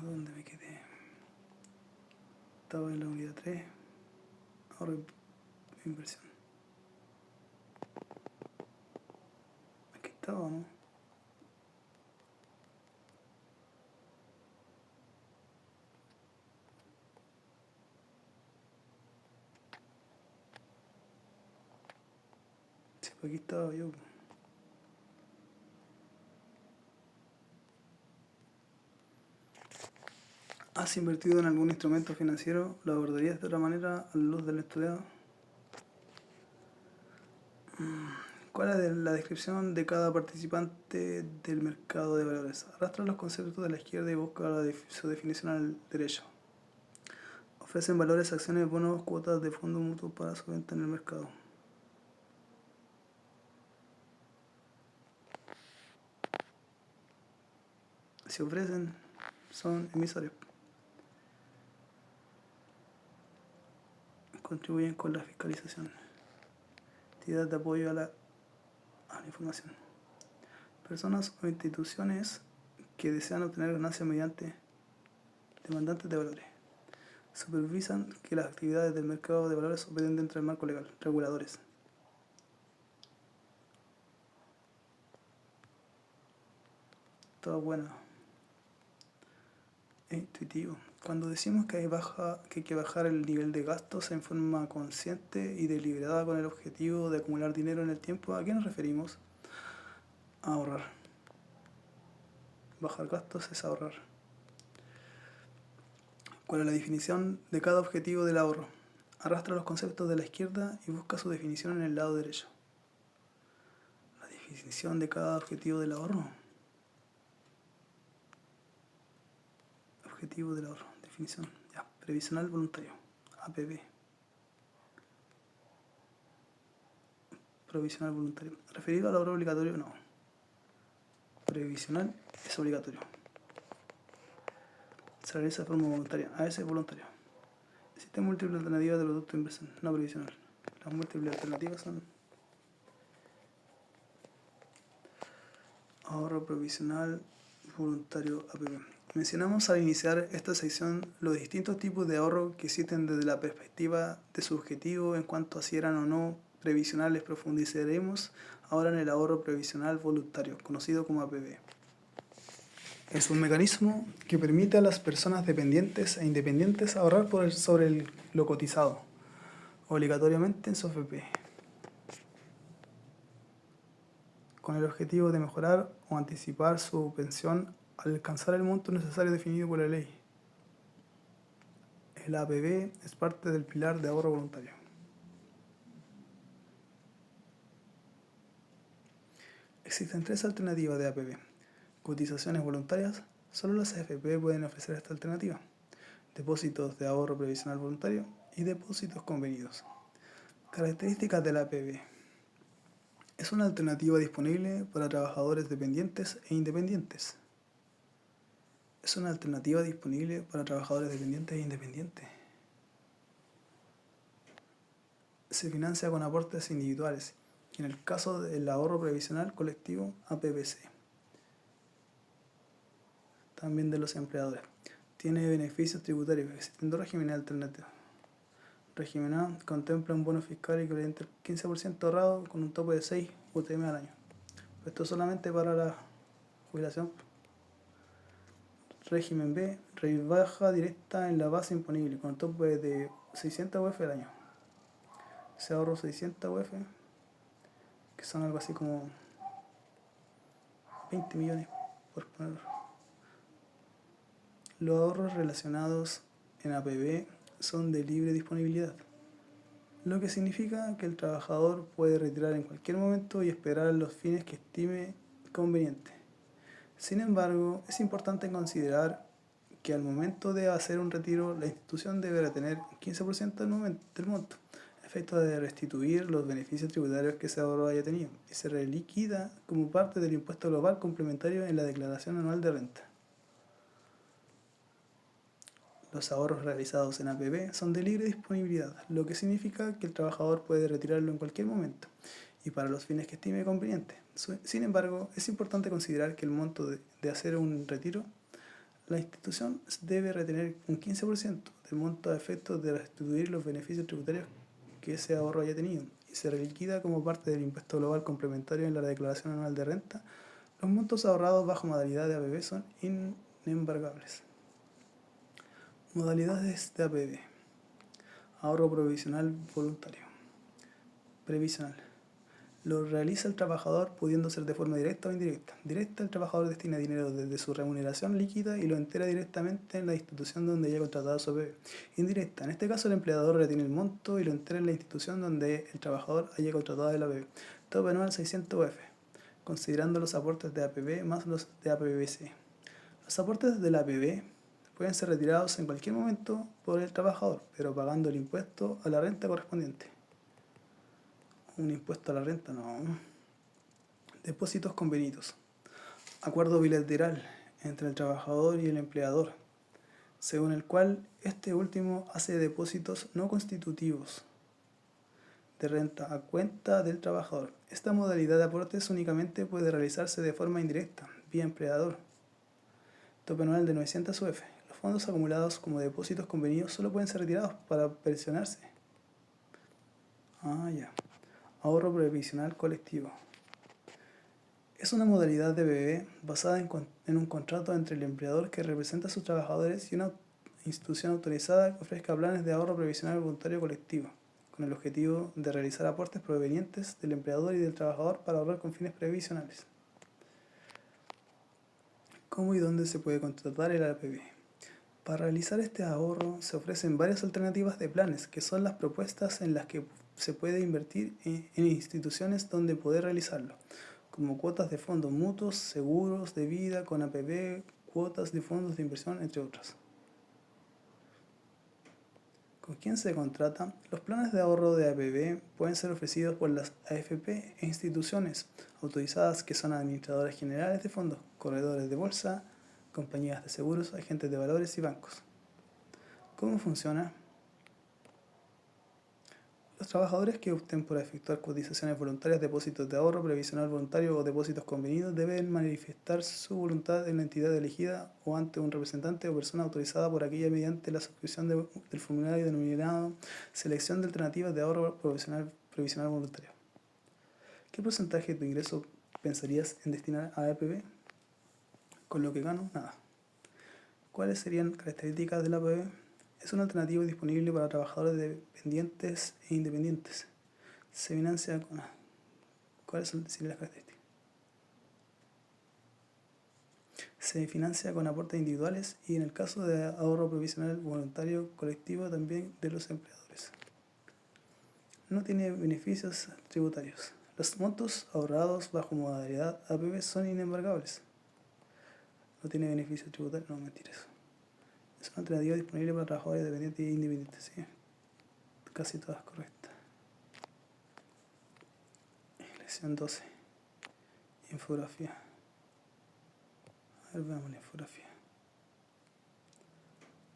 ¿Dónde me quedé? Estaba en la unidad 3. Ahora inversión. Aquí estaba, ¿no? Sí, pues aquí estaba yo. ¿Has invertido en algún instrumento financiero? ¿Lo abordarías de otra manera a la luz del estudiado? ¿Cuál es la descripción de cada participante del mercado de valores? Arrastra los conceptos de la izquierda y busca su definición al derecho. Ofrecen valores, acciones, bonos, cuotas de fondo mutuo para su venta en el mercado. Si ofrecen, son emisores. Contribuyen con la fiscalización. Entidad de apoyo a la información. Personas o instituciones que desean obtener ganancias mediante demandantes de valores. Supervisan que las actividades del mercado de valores operen dentro del marco legal. Reguladores. Todo bueno. Es intuitivo. Cuando decimos que hay que bajar el nivel de gastos en forma consciente y deliberada con el objetivo de acumular dinero en el tiempo, ¿a qué nos referimos? A ahorrar. Bajar gastos es ahorrar. ¿Cuál es la definición de cada objetivo del ahorro? Arrastra los conceptos de la izquierda y busca su definición en el lado derecho. La definición de cada objetivo del ahorro. Objetivo del ahorro. Definición. Ya. Previsional voluntario. APB. provisional voluntario. ¿Referido al ahorro obligatorio? No. Previsional es obligatorio. Se realiza de forma voluntaria. A veces es voluntario. Existen múltiples alternativas de producto de inversión no previsional. Las múltiples alternativas son ahorro provisional voluntario APP. Mencionamos al iniciar esta sección los distintos tipos de ahorro que existen desde la perspectiva de su objetivo en cuanto a si eran o no previsionales. Profundizaremos ahora en el ahorro previsional voluntario, conocido como APP. Es un mecanismo que permite a las personas dependientes e independientes ahorrar sobre lo cotizado, obligatoriamente en su AFP, con el objetivo de mejorar o anticipar su pensión al alcanzar el monto necesario definido por la ley. El APB es parte del pilar de ahorro voluntario. Existen tres alternativas de APB. Cotizaciones voluntarias. Solo las AFP pueden ofrecer esta alternativa. Depósitos de ahorro previsional voluntario y depósitos convenidos. Características de la APB. Es una alternativa disponible para trabajadores dependientes e independientes. Es una alternativa disponible para trabajadores dependientes e independientes. Se financia con aportes individuales y en el caso del ahorro previsional colectivo APPC. También de los empleadores. Tiene beneficios tributarios, existiendo regímenes alternativos. Régimen A contempla un bono fiscal equivalente al 15% ahorrado con un tope de 6 UTM al año. Esto es solamente para la jubilación. Régimen B, rebaja directa en la base imponible con un tope de 600 UF al año. Se ahorro 600 UF, que son algo así como 20 millones por ponerlo. Los ahorros relacionados en APB son de libre disponibilidad, lo que significa que el trabajador puede retirar en cualquier momento y esperar los fines que estime conveniente. Sin embargo, es importante considerar que al momento de hacer un retiro, la institución debe retener un 15% del monto, a efecto de restituir los beneficios tributarios que ese ahorro haya tenido, y se reliquida como parte del impuesto global complementario en la declaración anual de renta. Los ahorros realizados en APB son de libre disponibilidad, lo que significa que el trabajador puede retirarlo en cualquier momento y para los fines que estime conveniente. Sin embargo, es importante considerar que el monto de hacer un retiro, la institución debe retener un 15% del monto a efectos de restituir los beneficios tributarios que ese ahorro haya tenido y se reliquida como parte del impuesto global complementario en la declaración anual de renta. Los montos ahorrados bajo modalidad de APB son inembargables. Modalidades de APB. Ahorro provisional voluntario. Previsional. Lo realiza el trabajador pudiendo ser de forma directa o indirecta. Directa, el trabajador destina dinero desde su remuneración líquida y lo entera directamente en la institución donde haya contratado su APB. Indirecta, en este caso el empleador retiene el monto y lo entera en la institución donde el trabajador haya contratado el APB. Tope anual 600 UF, considerando los aportes de APB más los de APBC. Los aportes de la APB pueden ser retirados en cualquier momento por el trabajador, pero pagando el impuesto a la renta correspondiente. Un impuesto a la renta, no. Depósitos convenidos. Acuerdo bilateral entre el trabajador y el empleador, según el cual este último hace depósitos no constitutivos de renta a cuenta del trabajador. Esta modalidad de aportes únicamente puede realizarse de forma indirecta, vía empleador. Tope anual de 900 UF. Los fondos acumulados como depósitos convenidos solo pueden ser retirados para pensionarse. Ahorro previsional colectivo. Es una modalidad de APB basada en un contrato entre el empleador que representa a sus trabajadores y una institución autorizada que ofrezca planes de ahorro previsional voluntario colectivo, con el objetivo de realizar aportes provenientes del empleador y del trabajador para ahorrar con fines previsionales. ¿Cómo y dónde se puede contratar el APB? Para realizar este ahorro se ofrecen varias alternativas de planes, que son las propuestas en las que se puede invertir en instituciones donde poder realizarlo, como cuotas de fondos mutuos, seguros de vida con APB, cuotas de fondos de inversión, entre otras. ¿Con quién se contrata? Los planes de ahorro de APB pueden ser ofrecidos por las AFP e instituciones autorizadas que son administradores generales de fondos, corredores de bolsa, compañías de seguros, agentes de valores y bancos. ¿Cómo funciona? Los trabajadores que opten por efectuar cotizaciones voluntarias, depósitos de ahorro previsional voluntario o depósitos convenidos deben manifestar su voluntad en la entidad elegida o ante un representante o persona autorizada por aquella mediante la suscripción del formulario denominado Selección de Alternativas de Ahorro Previsional Voluntario. ¿Qué porcentaje de tu ingreso pensarías en destinar a APB? ¿Con lo que gano? Nada. ¿Cuáles serían características de la APB? Es una alternativa disponible para trabajadores dependientes e independientes. Se financia con... ¿Cuáles son las características? Se financia con aportes individuales y en el caso de ahorro provisional voluntario colectivo también de los empleadores. No tiene beneficios tributarios. Los montos ahorrados bajo modalidad APB son inembargables. No tiene beneficios tributarios, no, mentiras. Es una alternativa disponible para trabajadores dependientes e independientes, ¿sí? Casi todas correctas. Lección 12. Infografía. A ver, veamos la infografía.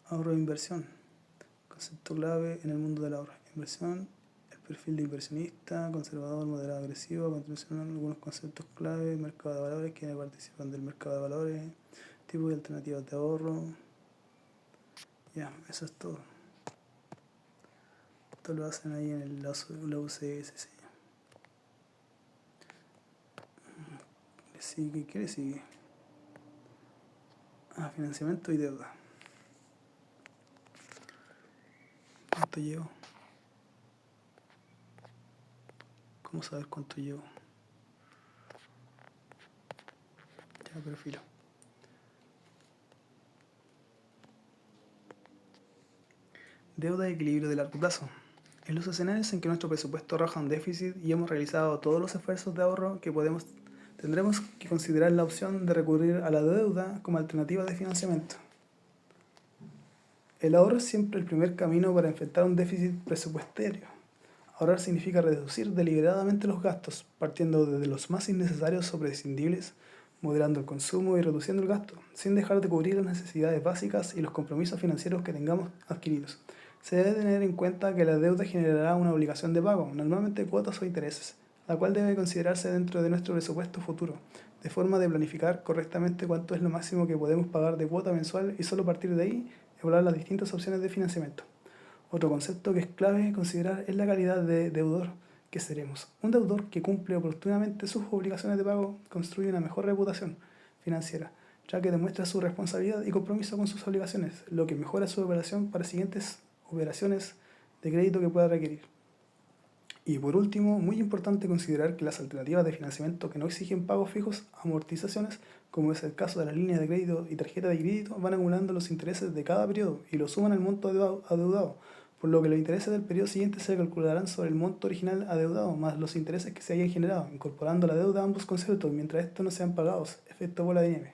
Ahorro e inversión. Concepto clave en el mundo del ahorro. Inversión, el perfil de inversionista, conservador, moderado, agresivo. A continuación, algunos conceptos clave. Mercado de valores, quienes participan del mercado de valores. Tipos de alternativas de ahorro. Ya, eso es todo. Esto lo hacen ahí en la UCS. ¿Sí? ¿Qué le sigue? Financiamiento y deuda. ¿Cuánto llevo? ¿Cómo saber cuánto llevo? Ya, pero filo. Deuda y equilibrio de largo plazo. En los escenarios en que nuestro presupuesto arroja un déficit y hemos realizado todos los esfuerzos de ahorro que tendremos que considerar la opción de recurrir a la deuda como alternativa de financiamiento. El ahorro es siempre el primer camino para enfrentar un déficit presupuestario. Ahorrar significa reducir deliberadamente los gastos, partiendo desde los más innecesarios o prescindibles, moderando el consumo y reduciendo el gasto, sin dejar de cubrir las necesidades básicas y los compromisos financieros que tengamos adquiridos. Se debe tener en cuenta que la deuda generará una obligación de pago, normalmente cuotas o intereses, la cual debe considerarse dentro de nuestro presupuesto futuro, de forma de planificar correctamente cuánto es lo máximo que podemos pagar de cuota mensual y solo a partir de ahí evaluar las distintas opciones de financiamiento. Otro concepto que es clave considerar es la calidad de deudor que seremos. Un deudor que cumple oportunamente sus obligaciones de pago construye una mejor reputación financiera, ya que demuestra su responsabilidad y compromiso con sus obligaciones, lo que mejora su operación para siguientes operaciones de crédito que pueda requerir. Y por último, muy importante considerar que las alternativas de financiamiento que no exigen pagos fijos, amortizaciones, como es el caso de las líneas de crédito y tarjeta de crédito, van acumulando los intereses de cada periodo y lo suman al monto adeudado, por lo que los intereses del periodo siguiente se calcularán sobre el monto original adeudado más los intereses que se hayan generado, incorporando a la deuda ambos conceptos mientras estos no sean pagados. Efecto bola de nieve.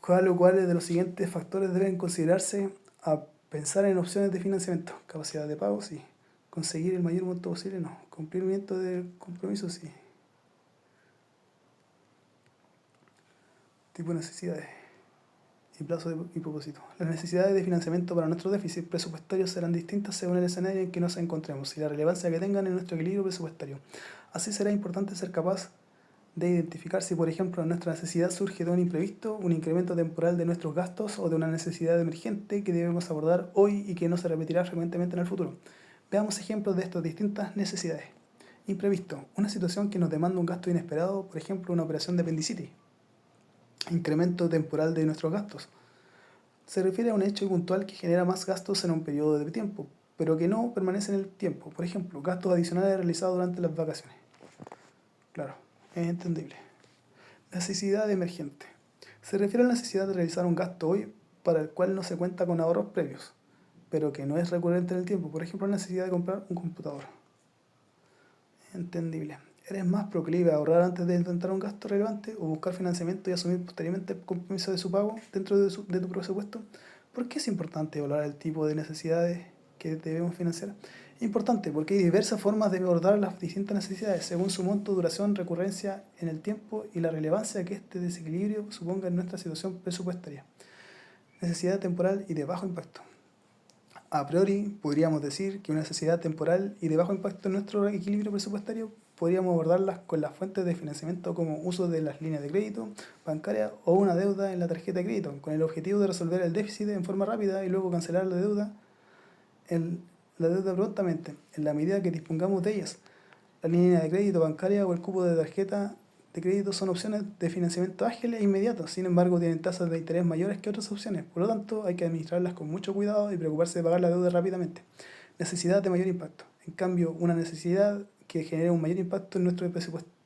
¿Cuáles de los siguientes factores deben considerarse a pensar en opciones de financiamiento? Capacidad de pago, sí. Conseguir el mayor monto posible, no. Cumplimiento del compromiso, sí. Tipo de necesidades y plazo y propósito. Las necesidades de financiamiento para nuestro déficit presupuestario serán distintas según el escenario en que nos encontremos y la relevancia que tengan en nuestro equilibrio presupuestario. Así será importante ser capaz de identificar si, por ejemplo, nuestra necesidad surge de un imprevisto, un incremento temporal de nuestros gastos o de una necesidad emergente que debemos abordar hoy y que no se repetirá frecuentemente en el futuro. Veamos ejemplos de estas distintas necesidades. Imprevisto, una situación que nos demanda un gasto inesperado, por ejemplo, una operación de apendicitis. Incremento temporal de nuestros gastos. Se refiere a un hecho puntual que genera más gastos en un periodo de tiempo, pero que no permanece en el tiempo. Por ejemplo, gastos adicionales realizados durante las vacaciones. Claro, es entendible. Necesidad emergente. Se refiere a la necesidad de realizar un gasto hoy para el cual no se cuenta con ahorros previos, pero que no es recurrente en el tiempo. Por ejemplo, la necesidad de comprar un computador. Entendible. ¿Eres más proclive a ahorrar antes de intentar un gasto relevante o buscar financiamiento y asumir posteriormente el compromiso de su pago dentro de tu presupuesto? ¿Por qué es importante evaluar el tipo de necesidades que debemos financiar? Es importante porque hay diversas formas de abordar las distintas necesidades según su monto, duración, recurrencia en el tiempo y la relevancia que este desequilibrio suponga en nuestra situación presupuestaria. Necesidad temporal y de bajo impacto. A priori, podríamos decir que una necesidad temporal y de bajo impacto en nuestro equilibrio presupuestario podríamos abordarlas con las fuentes de financiamiento como uso de las líneas de crédito bancaria o una deuda en la tarjeta de crédito, con el objetivo de resolver el déficit en forma rápida y luego cancelar la deuda prontamente, en la medida que dispongamos de ellas. La línea de crédito bancaria o el cupo de tarjeta de crédito son opciones de financiamiento ágiles e inmediatos, sin embargo tienen tasas de interés mayores que otras opciones, por lo tanto hay que administrarlas con mucho cuidado y preocuparse de pagar la deuda rápidamente. Necesidad de mayor impacto. En cambio, una necesidad que genere un mayor impacto en nuestro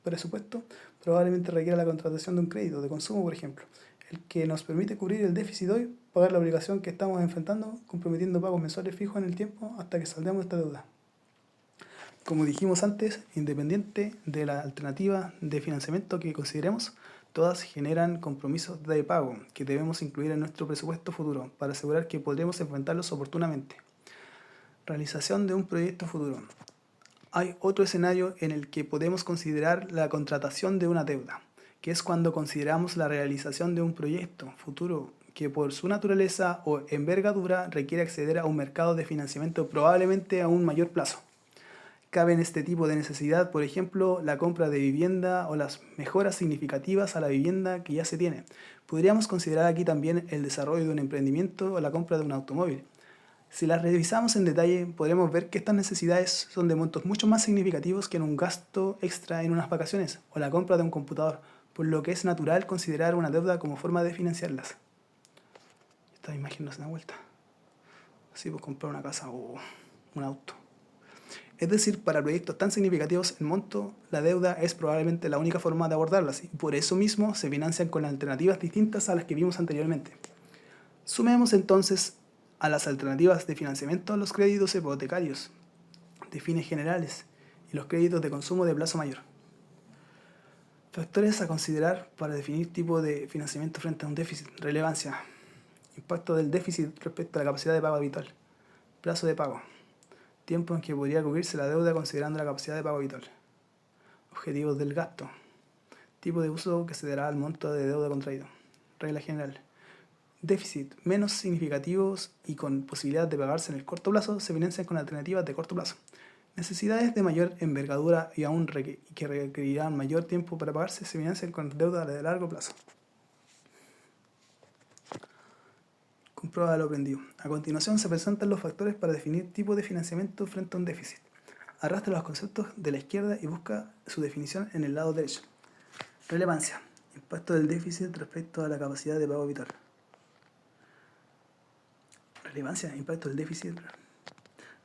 presupuesto probablemente requiera la contratación de un crédito de consumo, por ejemplo, el que nos permite cubrir el déficit hoy, pagar la obligación que estamos enfrentando, comprometiendo pagos mensuales fijos en el tiempo hasta que saldemos de esta deuda. Como dijimos antes, independiente de la alternativa de financiamiento que consideremos, todas generan compromisos de pago que debemos incluir en nuestro presupuesto futuro para asegurar que podremos enfrentarlos oportunamente. Realización de un proyecto futuro. Hay otro escenario en el que podemos considerar la contratación de una deuda, que es cuando consideramos la realización de un proyecto futuro que por su naturaleza o envergadura requiere acceder a un mercado de financiamiento probablemente a un mayor plazo. Cabe en este tipo de necesidad, por ejemplo, la compra de vivienda o las mejoras significativas a la vivienda que ya se tiene. Podríamos considerar aquí también el desarrollo de un emprendimiento o la compra de un automóvil. Si las revisamos en detalle, podremos ver que estas necesidades son de montos mucho más significativos que en un gasto extra en unas vacaciones o la compra de un computador, por lo que es natural considerar una deuda como forma de financiarlas. Esta imagen no se da vuelta. Así pues comprar una casa o un auto. Es decir, para proyectos tan significativos en monto, la deuda es probablemente la única forma de abordarlas y por eso mismo se financian con alternativas distintas a las que vimos anteriormente. Sumemos entonces a las alternativas de financiamiento los créditos hipotecarios de fines generales y los créditos de consumo de plazo mayor. Factores a considerar para definir tipo de financiamiento frente a un déficit. Relevancia. Impacto del déficit respecto a la capacidad de pago habitual. Plazo de pago. Tiempo en que podría cubrirse la deuda considerando la capacidad de pago habitual. Objetivos del gasto. Tipo de uso que se dará al monto de deuda contraído. Regla general. Déficit menos significativos y con posibilidad de pagarse en el corto plazo se financian con alternativas de corto plazo. Necesidades de mayor envergadura y aún que requerirán mayor tiempo para pagarse se financian con deuda de largo plazo. Comprueba lo aprendido. A continuación se presentan los factores para definir tipo de financiamiento frente a un déficit. Arrastra los conceptos de la izquierda y busca su definición en el lado derecho. Relevancia. Impacto del déficit respecto a la capacidad de pago habitual. Relevancia. Impacto del déficit.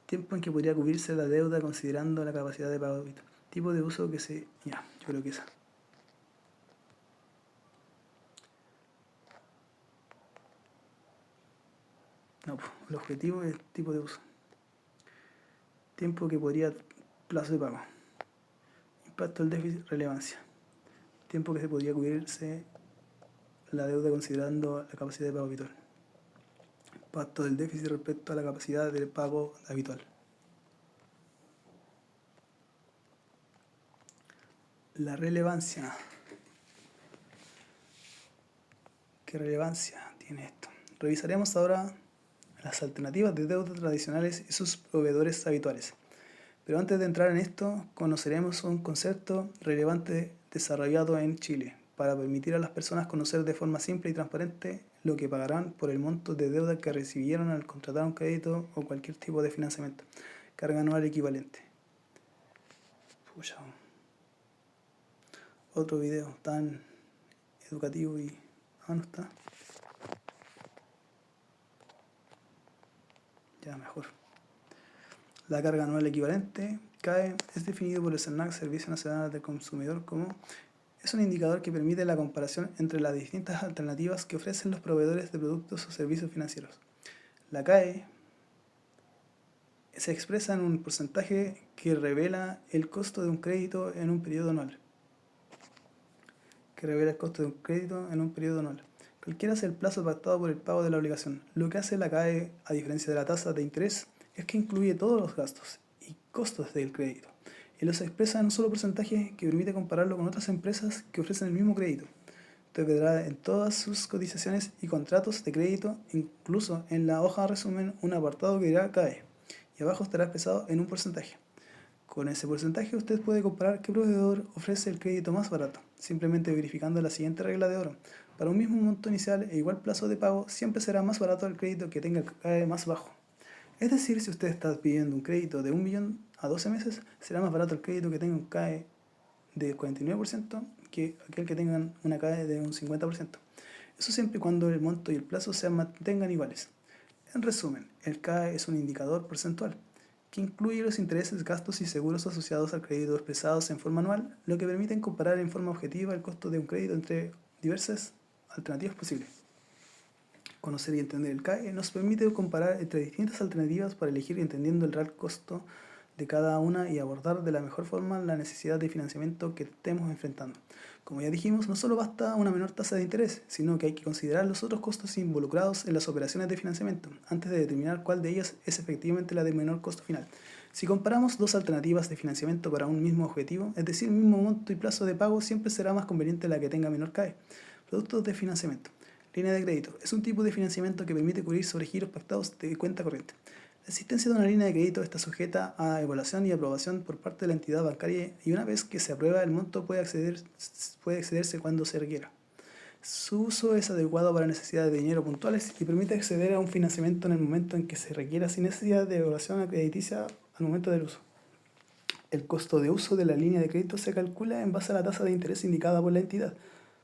Tiempo en que podría cubrirse la deuda considerando la capacidad de pago habitual. Tipo de uso que se... Ya, yo creo que esa. No, el objetivo es el tipo de uso. Tiempo que podría... Plazo de pago. Impacto del déficit, relevancia. Tiempo que se podría cubrirse la deuda considerando la capacidad de pago habitual. Impacto del déficit respecto a la capacidad de pago habitual. La relevancia. ¿Qué relevancia tiene esto? Revisaremos ahora las alternativas de deuda tradicionales y sus proveedores habituales. Pero antes de entrar en esto, conoceremos un concepto relevante desarrollado en Chile para permitir a las personas conocer de forma simple y transparente lo que pagarán por el monto de deuda que recibieron al contratar un crédito o cualquier tipo de financiamiento. Carga anual equivalente. Pucha. Otro video tan educativo y... Ah, no está. Ya, mejor. La carga anual equivalente, CAE, es definido por el SERNAC, Servicio Nacional del Consumidor, como es un indicador que permite la comparación entre las distintas alternativas que ofrecen los proveedores de productos o servicios financieros. La CAE se expresa en un porcentaje que revela el costo de un crédito en un periodo anual. cualquiera sea el plazo pactado por el pago de la obligación. Lo que hace la CAE, a diferencia de la tasa de interés, es que incluye todos los gastos y costos del crédito y los expresa en un solo porcentaje que permite compararlo con otras empresas que ofrecen el mismo crédito. Usted verá en todas sus cotizaciones y contratos de crédito, incluso en la hoja de resumen, un apartado que dirá CAE y abajo estará expresado en un porcentaje. Con ese porcentaje usted puede comparar qué proveedor ofrece el crédito más barato, simplemente verificando la siguiente regla de oro. Para un mismo monto inicial e igual plazo de pago, siempre será más barato el crédito que tenga el CAE más bajo. Es decir, si usted está pidiendo un crédito de 1 millón a 12 meses, será más barato el crédito que tenga un CAE de 49% que aquel que tenga una CAE de un 50%. Eso siempre y cuando el monto y el plazo se mantengan iguales. En resumen, el CAE es un indicador porcentual que incluye los intereses, gastos y seguros asociados al crédito expresados en forma anual, lo que permite comparar en forma objetiva el costo de un crédito entre diversas alternativas posibles. Conocer y entender el CAE nos permite comparar entre distintas alternativas para elegir entendiendo el real costo de cada una y abordar de la mejor forma la necesidad de financiamiento que estemos enfrentando. Como ya dijimos, no solo basta una menor tasa de interés, sino que hay que considerar los otros costos involucrados en las operaciones de financiamiento, antes de determinar cuál de ellas es efectivamente la de menor costo final. Si comparamos dos alternativas de financiamiento para un mismo objetivo, es decir, mismo monto y plazo de pago, siempre será más conveniente la que tenga menor CAE. Productos de financiamiento. Línea de crédito. Es un tipo de financiamiento que permite cubrir sobre giros pactados de cuenta corriente. La existencia de una línea de crédito está sujeta a evaluación y aprobación por parte de la entidad bancaria y una vez que se aprueba el monto puede accederse cuando se requiera. Su uso es adecuado para necesidades de dinero puntuales y permite acceder a un financiamiento en el momento en que se requiera sin necesidad de evaluación crediticia al momento del uso. El costo de uso de la línea de crédito se calcula en base a la tasa de interés indicada por la entidad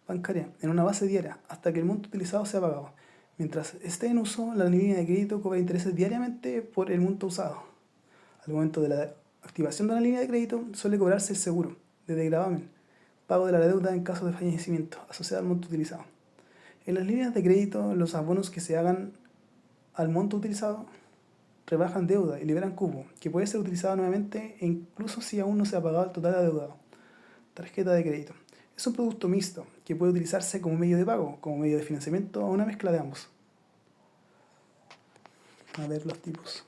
bancaria en una base diaria hasta que el monto utilizado sea pagado. Mientras esté en uso, la línea de crédito cobra intereses diariamente por el monto usado. Al momento de la activación de la línea de crédito suele cobrarse el seguro de gravamen, pago de la deuda en caso de fallecimiento asociado al monto utilizado. En las líneas de crédito, los abonos que se hagan al monto utilizado rebajan deuda y liberan cupo, que puede ser utilizado nuevamente e incluso si aún no se ha pagado el total adeudado. Tarjeta de crédito. Es un producto mixto que puede utilizarse como medio de pago, como medio de financiamiento o una mezcla de ambos. A ver los tipos.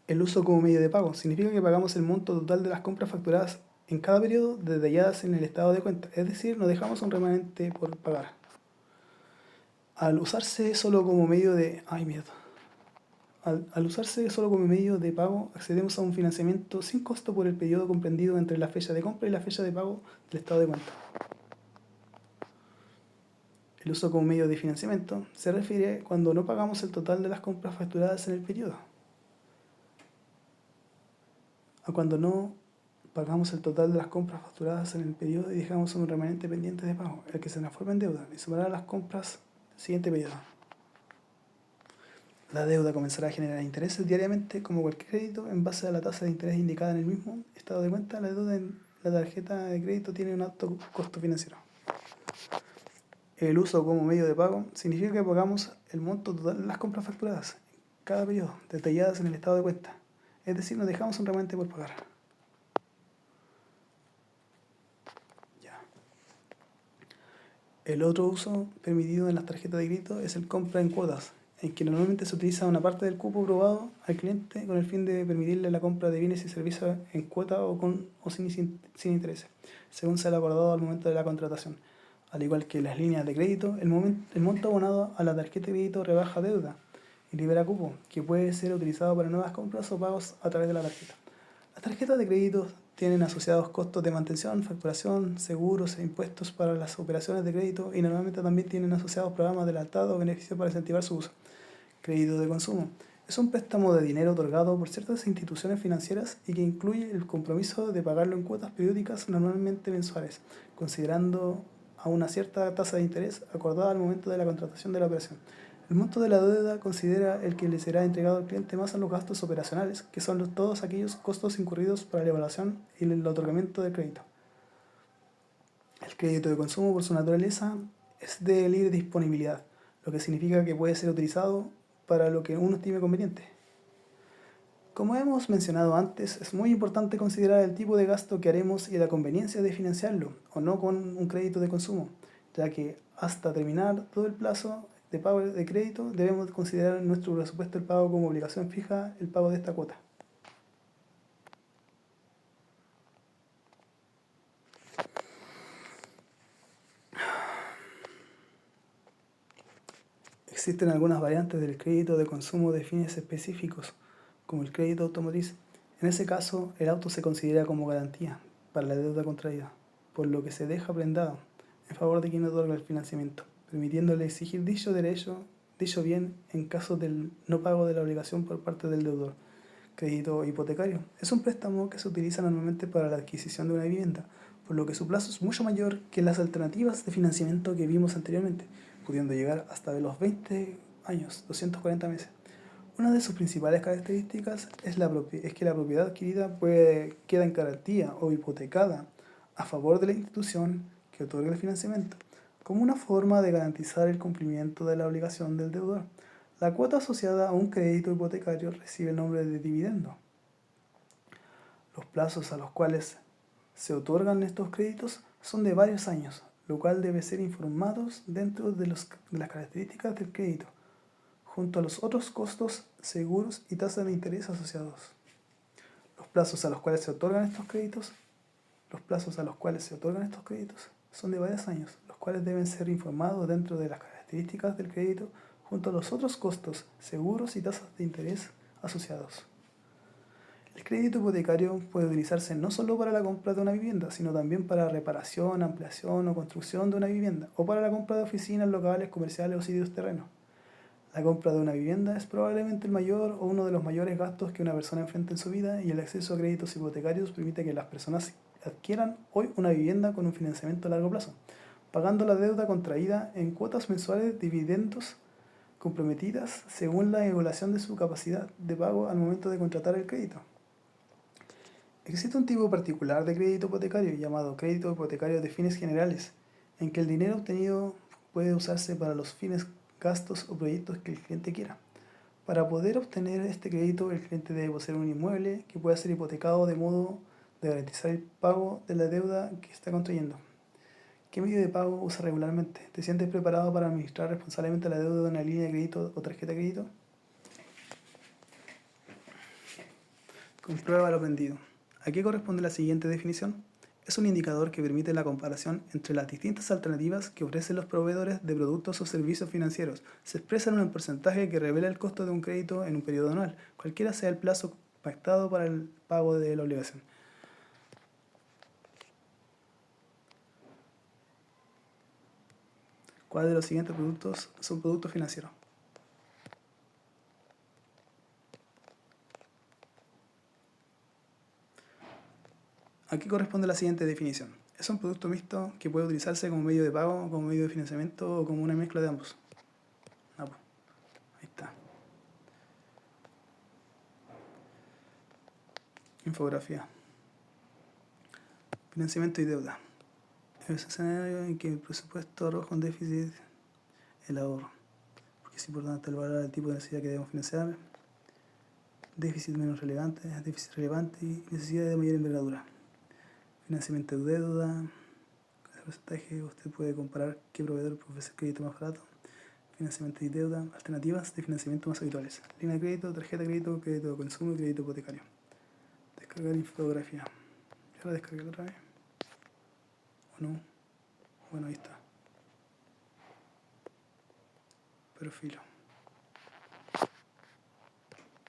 El uso como medio de pago significa que pagamos el monto total de las compras facturadas en cada periodo detalladas en el estado de cuenta, es decir, no dejamos un remanente por pagar. Al usarse solo como medio de... Al usarse solo como medio de pago, accedemos a un financiamiento sin costo por el periodo comprendido entre la fecha de compra y la fecha de pago del estado de cuenta. El uso como medio de financiamiento se refiere cuando no pagamos el total de las compras facturadas en el periodo, a cuando no pagamos el total de las compras facturadas en el periodo y dejamos un remanente pendiente de pago, el que se transforma en deuda y sumará las compras del siguiente periodo. La deuda comenzará a generar intereses diariamente como cualquier crédito en base a la tasa de interés indicada en el mismo estado de cuenta. La deuda en la tarjeta de crédito tiene un alto costo financiero. El uso como medio de pago significa que pagamos el monto total de las compras facturadas en cada periodo, detalladas en el estado de cuenta. Es decir, nos dejamos un remanente por pagar. Ya. El otro uso permitido en las tarjetas de crédito es el compra en cuotas, en que normalmente se utiliza una parte del cupo aprobado al cliente con el fin de permitirle la compra de bienes y servicios en cuota o sin intereses, según se haya acordado al momento de la contratación. Al igual que las líneas de crédito, el monto abonado a la tarjeta de crédito rebaja deuda y libera cupo, que puede ser utilizado para nuevas compras o pagos a través de la tarjeta. Las tarjetas de crédito tienen asociados costos de mantención, facturación, seguros e impuestos para las operaciones de crédito y normalmente también tienen asociados programas de lealtad o beneficios para incentivar su uso. Crédito de consumo. Es un préstamo de dinero otorgado por ciertas instituciones financieras y que incluye el compromiso de pagarlo en cuotas periódicas normalmente mensuales, considerando a una cierta tasa de interés acordada al momento de la contratación de la operación. El monto de la deuda considera el que le será entregado al cliente más a los gastos operacionales, que son todos aquellos costos incurridos para la evaluación y el otorgamiento del crédito. El crédito de consumo, por su naturaleza, es de libre disponibilidad, lo que significa que puede ser utilizado para lo que uno estime conveniente. Como hemos mencionado antes, es muy importante considerar el tipo de gasto que haremos y la conveniencia de financiarlo o no con un crédito de consumo, ya que hasta terminar todo el plazo de pago de crédito debemos considerar en nuestro presupuesto el pago como obligación fija, el pago de esta cuota. Existen algunas variantes del crédito de consumo de fines específicos, como el crédito automotriz. En ese caso, el auto se considera como garantía para la deuda contraída, por lo que se deja prendado en favor de quien otorga el financiamiento, permitiéndole exigir dicho bien en caso del no pago de la obligación por parte del deudor. Crédito hipotecario es un préstamo que se utiliza normalmente para la adquisición de una vivienda, por lo que su plazo es mucho mayor que las alternativas de financiamiento que vimos anteriormente, pudiendo llegar hasta de los 20 años, 240 meses. Una de sus principales características es que la propiedad adquirida queda en garantía o hipotecada a favor de la institución que otorga el financiamiento, como una forma de garantizar el cumplimiento de la obligación del deudor. La cuota asociada a un crédito hipotecario recibe el nombre de dividendo. Los plazos a los cuales se otorgan estos créditos son de varios años, lo cual debe ser informados dentro de las características del crédito, junto a los otros costos, seguros y tasas de interés asociados. Los plazos a los cuales se otorgan estos créditos son de varios años, los cuales deben ser informados dentro de las características del crédito, junto a los otros costos, seguros y tasas de interés asociados. El crédito hipotecario puede utilizarse no solo para la compra de una vivienda, sino también para reparación, ampliación o construcción de una vivienda, o para la compra de oficinas, locales, comerciales o sitios terrenos. La compra de una vivienda es probablemente el mayor o uno de los mayores gastos que una persona enfrenta en su vida, y el acceso a créditos hipotecarios permite que las personas adquieran hoy una vivienda con un financiamiento a largo plazo, pagando la deuda contraída en cuotas mensuales, dividendos comprometidas según la evaluación de su capacidad de pago al momento de contratar el crédito. Existe un tipo particular de crédito hipotecario llamado crédito hipotecario de fines generales, en que el dinero obtenido puede usarse para los fines, gastos o proyectos que el cliente quiera. Para poder obtener este crédito, el cliente debe poseer un inmueble que pueda ser hipotecado de modo de garantizar el pago de la deuda que está contrayendo. ¿Qué medio de pago usa regularmente? ¿Te sientes preparado para administrar responsablemente la deuda de una línea de crédito o tarjeta de crédito? Comprueba lo aprendido. ¿A qué corresponde la siguiente definición? Es un indicador que permite la comparación entre las distintas alternativas que ofrecen los proveedores de productos o servicios financieros. Se expresa en un porcentaje que revela el costo de un crédito en un periodo anual, cualquiera sea el plazo pactado para el pago de la obligación. ¿Cuáles de los siguientes productos son productos financieros? ¿A qué corresponde la siguiente definición? Es un producto mixto que puede utilizarse como medio de pago, como medio de financiamiento o como una mezcla de ambos. Pues, ahí está. Infografía. Financiamiento y deuda. En ese escenario en que el presupuesto arroja un déficit, el ahorro. Porque es importante valorar el tipo de necesidad que debemos financiar. Déficit menos relevante, déficit relevante y necesidad de mayor envergadura. Financiamiento de deuda. Con ese porcentaje usted puede comparar qué proveedor puede ofrecer crédito más barato. Financiamiento y deuda. Alternativas de financiamiento más habituales. Línea de crédito, tarjeta de crédito, crédito de consumo y crédito hipotecario. Descargar infografía. ¿Ya la descargué otra vez? ¿O no? Bueno, ahí está. Pero filo.